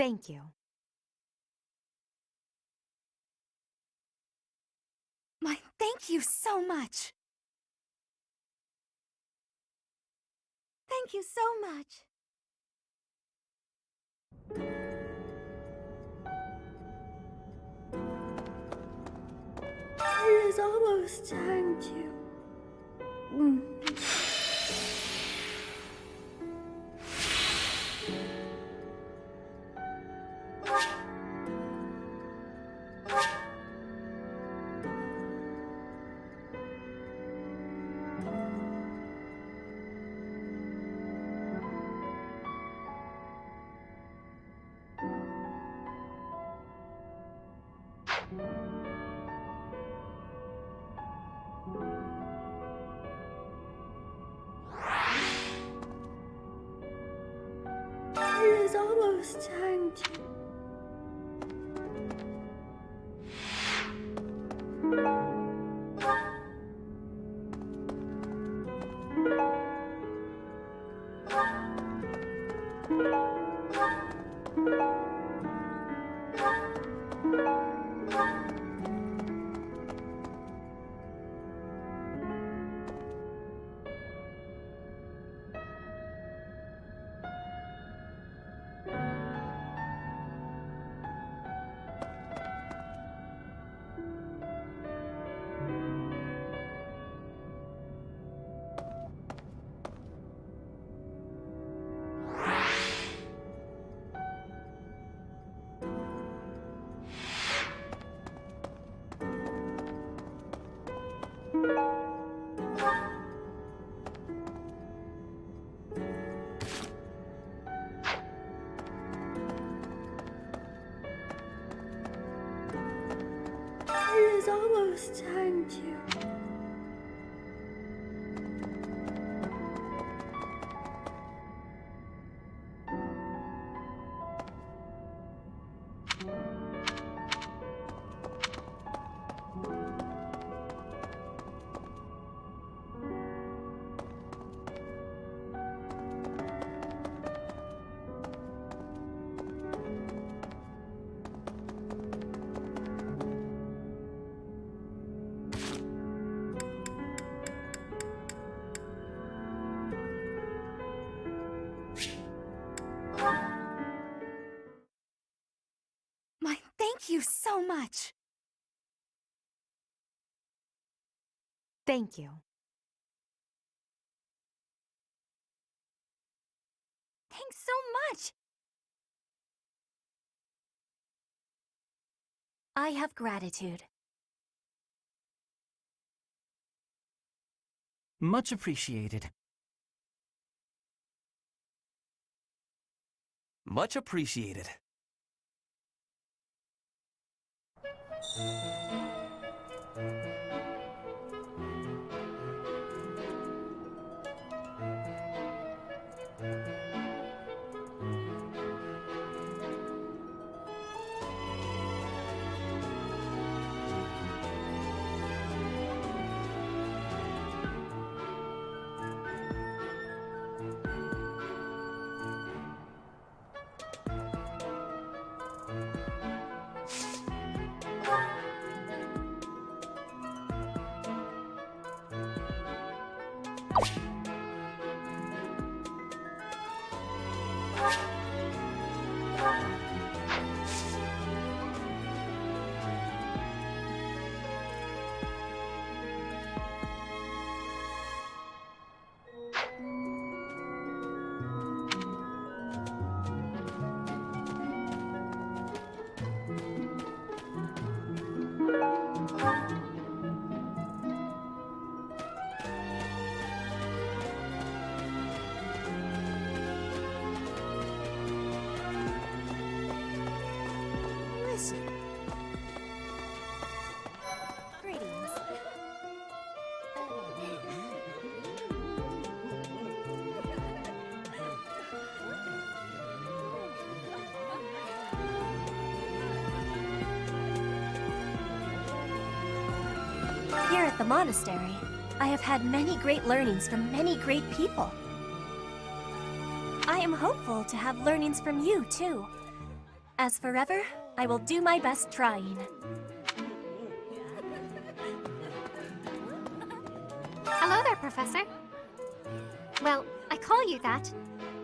Thank you. My thank you so much. Thank you so much. It is almost time to... It is almost time to... It is almost time to... My thank you so much. Thank you. Thanks so much. I have gratitude. Much appreciated. Much appreciated. Here at the monastery, I have had many great learnings from many great people. I am hopeful to have learnings from you, too. As forever, I will do my best trying. Hello there, Professor. Well, I call you that,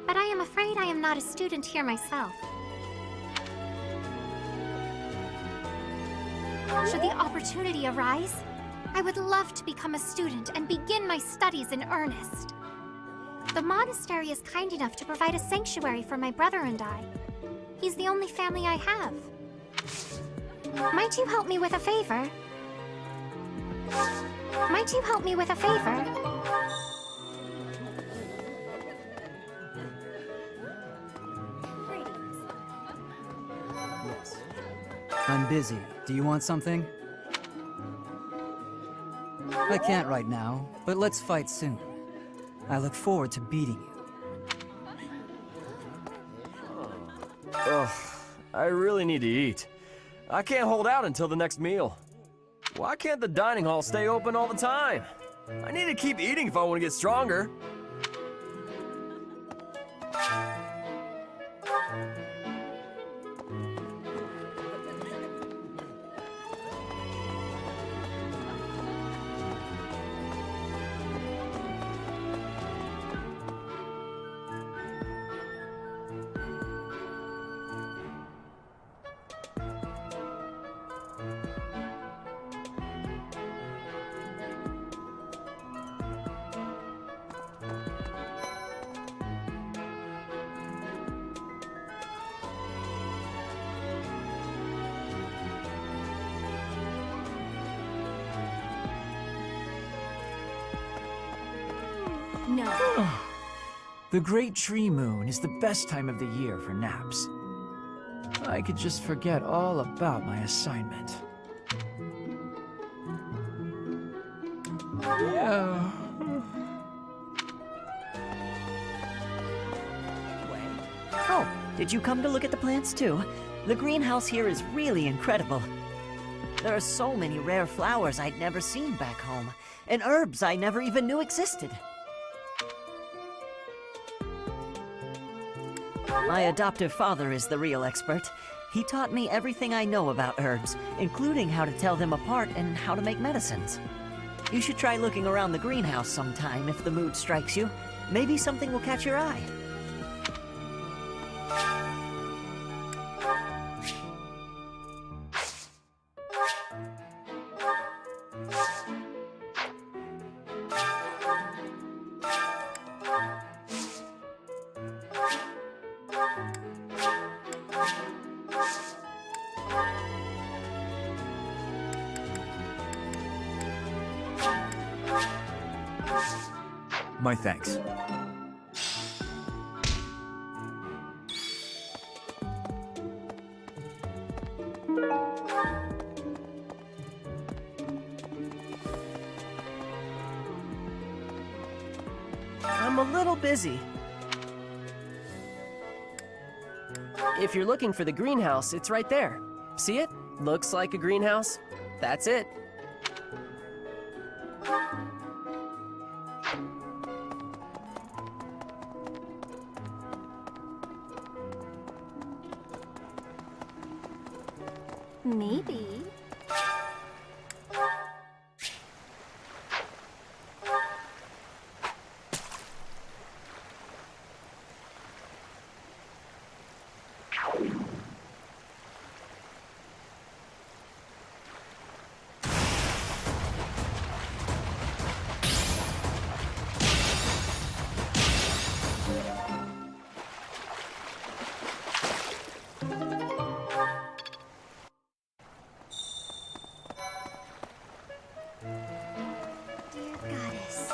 but I am afraid I am not a student here myself. Should the opportunity arise, I would love to become a student and begin my studies in earnest. The monastery is kind enough to provide a sanctuary for my brother and I. He's the only family I have. Might you help me with a favor? Might you help me with a favor? Yes. I'm busy. Do you want something? I can't right now, but let's fight soon. I look forward to beating you. Ugh, I really need to eat. I can't hold out until the next meal. Why can't the dining hall stay open all the time? I need to keep eating if I want to get stronger. No. The Great Tree Moon is the best time of the year for naps. I could just forget all about my assignment. Yeah. Oh, did you come to look at the plants too? The greenhouse here is really incredible. There are so many rare flowers I'd never seen back home, and herbs I never even knew existed. My adoptive father is the real expert. He taught me everything I know about herbs, including how to tell them apart and how to make medicines. You should try looking around the greenhouse sometime if the mood strikes you. Maybe something will catch your eye. My thanks. I'm a little busy. If you're looking for the greenhouse, it's right there. See it? Looks like a greenhouse. That's it. Maybe.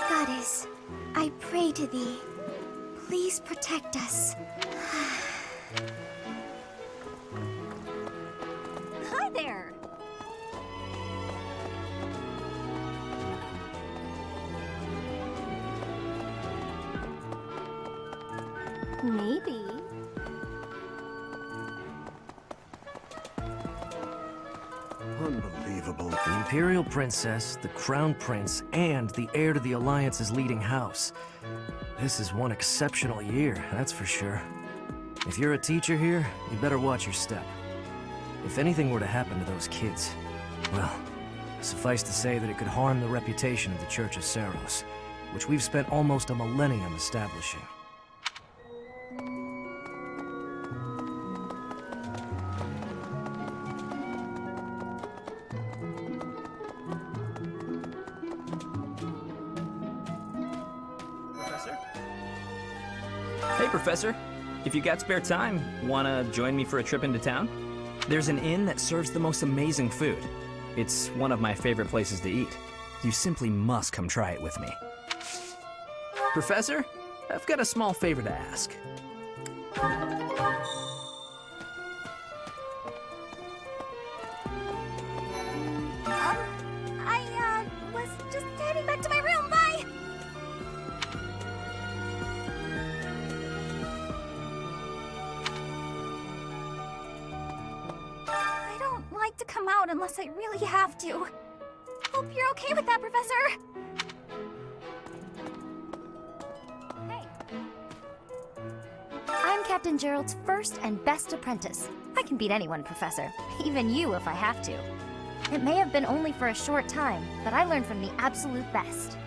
Goddess, I pray to thee. Please protect us. Hi there! Maybe. Unbelievable. The Imperial Princess, the Crown Prince, and the heir to the Alliance's leading house. This is one exceptional year, that's for sure. If you're a teacher here, you better watch your step. If anything were to happen to those kids, well, suffice to say that it could harm the reputation of the Church of Saros, which we've spent almost a millennium establishing. Professor? Hey, Professor. If you got spare time, wanna join me for a trip into town? There's an inn that serves the most amazing food. It's one of my favorite places to eat. You simply must come try it with me. Professor, I've got a small favor to ask. I was just heading back to my room. Bye! I don't like to come out unless I really have to. Hope you're okay with that, Professor. I'm Captain Gerald's first and best apprentice. I can beat anyone, Professor. Even you if I have to. It may have been only for a short time, but I learned from the absolute best.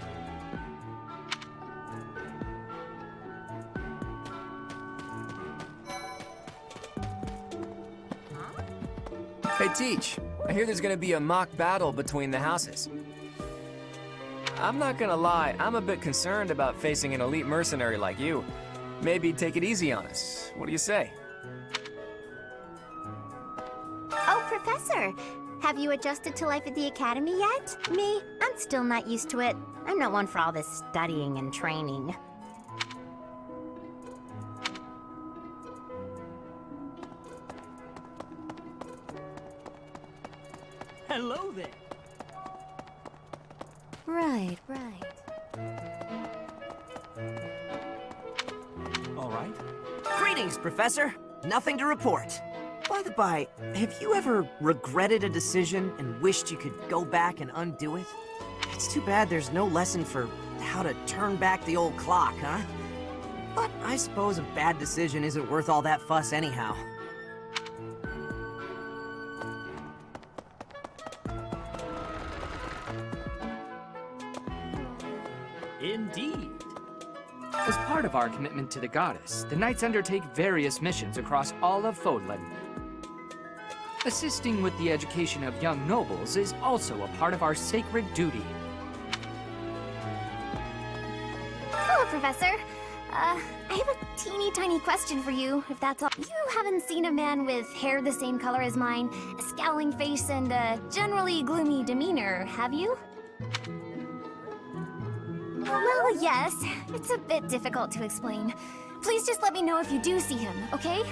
Hey, Teach. I hear there's gonna be a mock battle between the houses. I'm not gonna lie, I'm a bit concerned about facing an elite mercenary like you. Maybe take it easy on us. What do you say? Oh, Professor! Have you adjusted to life at the Academy yet? Me? I'm still not used to it. I'm not one for all this studying and training. Hello there. Right. All right. Greetings, Professor. Nothing to report. By the by, have you ever regretted a decision and wished you could go back and undo it? It's too bad there's no lesson for how to turn back the old clock, huh? But I suppose a bad decision isn't worth all that fuss anyhow. Indeed. As part of our commitment to the goddess, the Knights undertake various missions across all of Fodlan. Assisting with the education of young nobles is also a part of our sacred duty. Hello, Professor. I have a teeny tiny question for you, if that's all. You haven't seen a man with hair the same color as mine, a scowling face, and a generally gloomy demeanor, have you? Well, yes. It's a bit difficult to explain. Please just let me know if you do see him, okay?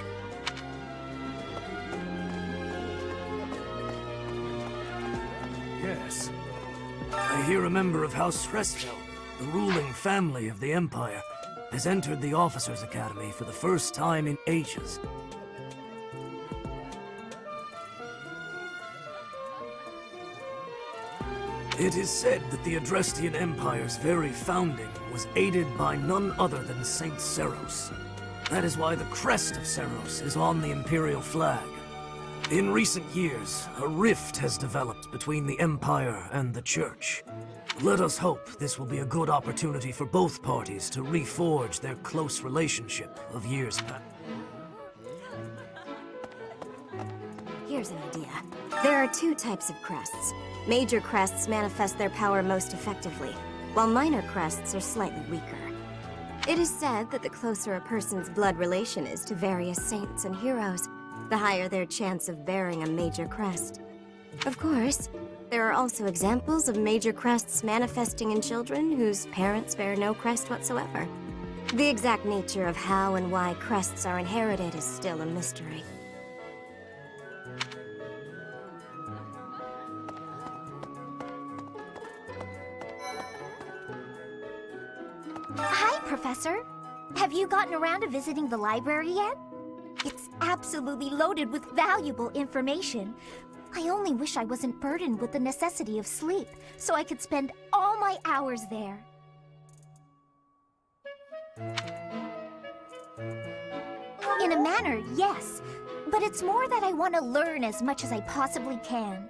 Yes. I hear a member of House Restfeld, the ruling family of the Empire, has entered the Officers' Academy for the first time in ages. It is said that the Adrestian Empire's very founding was aided by none other than Saint Saros. That is why the crest of Saros is on the Imperial flag. In recent years, a rift has developed between the Empire and the Church. Let us hope this will be a good opportunity for both parties to reforge their close relationship of years past. Here's an idea. There are two types of crests. Major crests manifest their power most effectively, while minor crests are slightly weaker. It is said that the closer a person's blood relation is to various saints and heroes, the higher their chance of bearing a major crest. Of course, there are also examples of major crests manifesting in children whose parents bear no crest whatsoever. The exact nature of how and why crests are inherited is still a mystery. Hi, Professor. Have you gotten around to visiting the library yet? It's absolutely loaded with valuable information. I only wish I wasn't burdened with the necessity of sleep, so I could spend all my hours there. In a manner, yes. But it's more that I want to learn as much as I possibly can.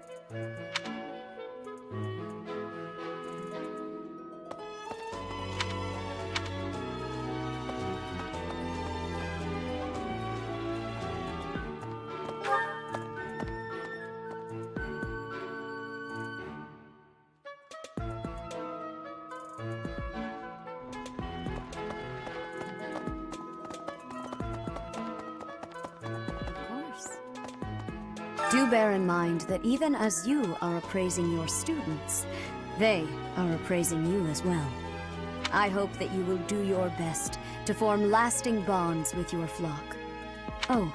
Do bear in mind that even as you are appraising your students, they are appraising you as well. I hope that you will do your best to form lasting bonds with your flock. Oh,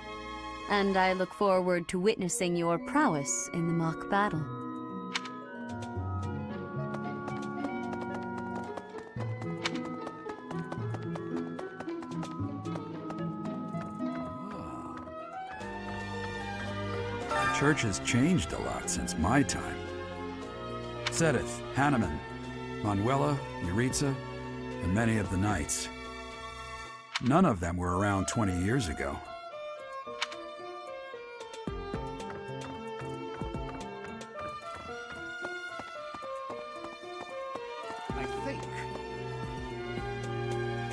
and I look forward to witnessing your prowess in the mock battle. The church has changed a lot since my time. Sedith, Hanneman, Manuela, Yuritsa, and many of the knights. None of them were around 20 years ago. I think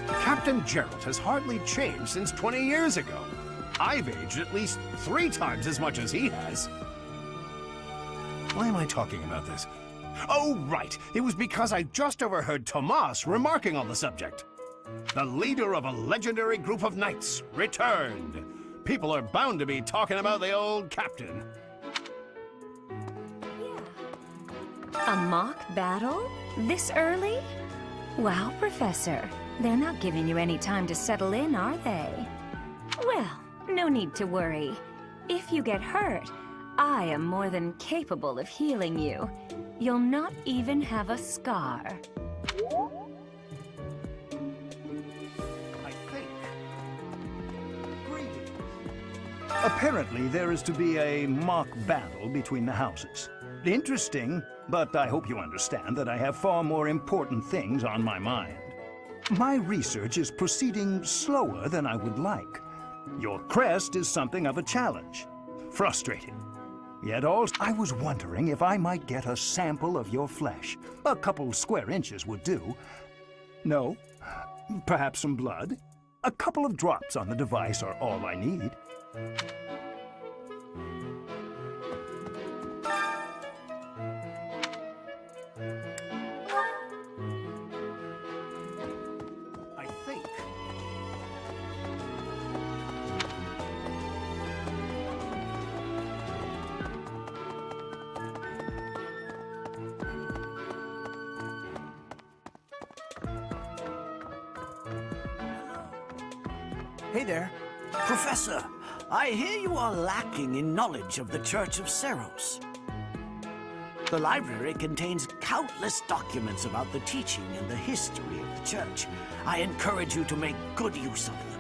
Captain Gerald has hardly changed since 20 years ago. I've aged at least 3 times as much as he has. Why am I talking about this? Oh, right. It was because I just overheard Tomas remarking on the subject. The leader of a legendary group of knights returned. People are bound to be talking about the old captain. A mock battle? This early? Wow, Professor. They're not giving you any time to settle in, are they? Well, no need to worry. If you get hurt, I am more than capable of healing you. You'll not even have a scar. Apparently, there is to be a mock battle between the houses. Interesting, but I hope you understand that I have far more important things on my mind. My research is proceeding slower than I would like. Your crest is something of a challenge. Frustrating. Yet also, I was wondering if I might get a sample of your flesh. A couple square inches would do. No? Perhaps some blood? A couple of drops on the device are all I need. I think. Hey there. Professor, I hear you are lacking in knowledge of the Church of Seros. The library contains countless documents about the teaching and the history of the Church. I encourage you to make good use of them.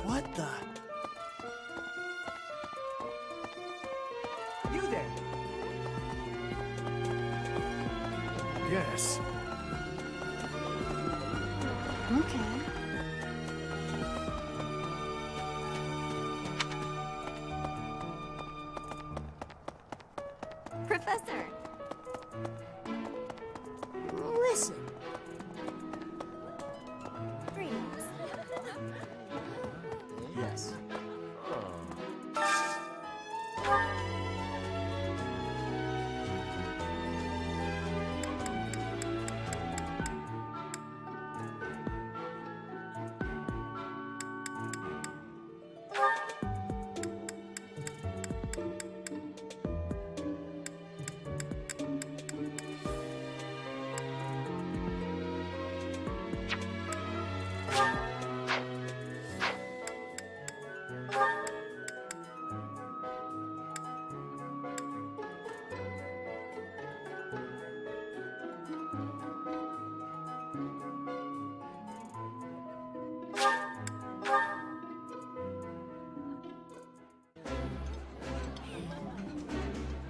What the? You there? Yes. Okay. Professor! Listen. Greetings. Yes.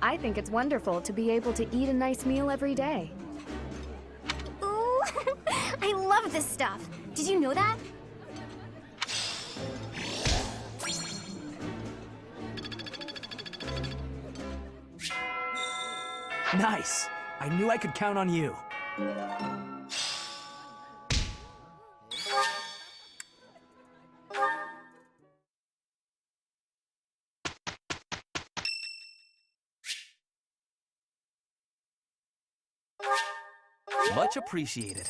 I think it's wonderful to be able to eat a nice meal every day. Ooh, I love this stuff. Did you know that? Nice. I knew I could count on you. Much appreciated.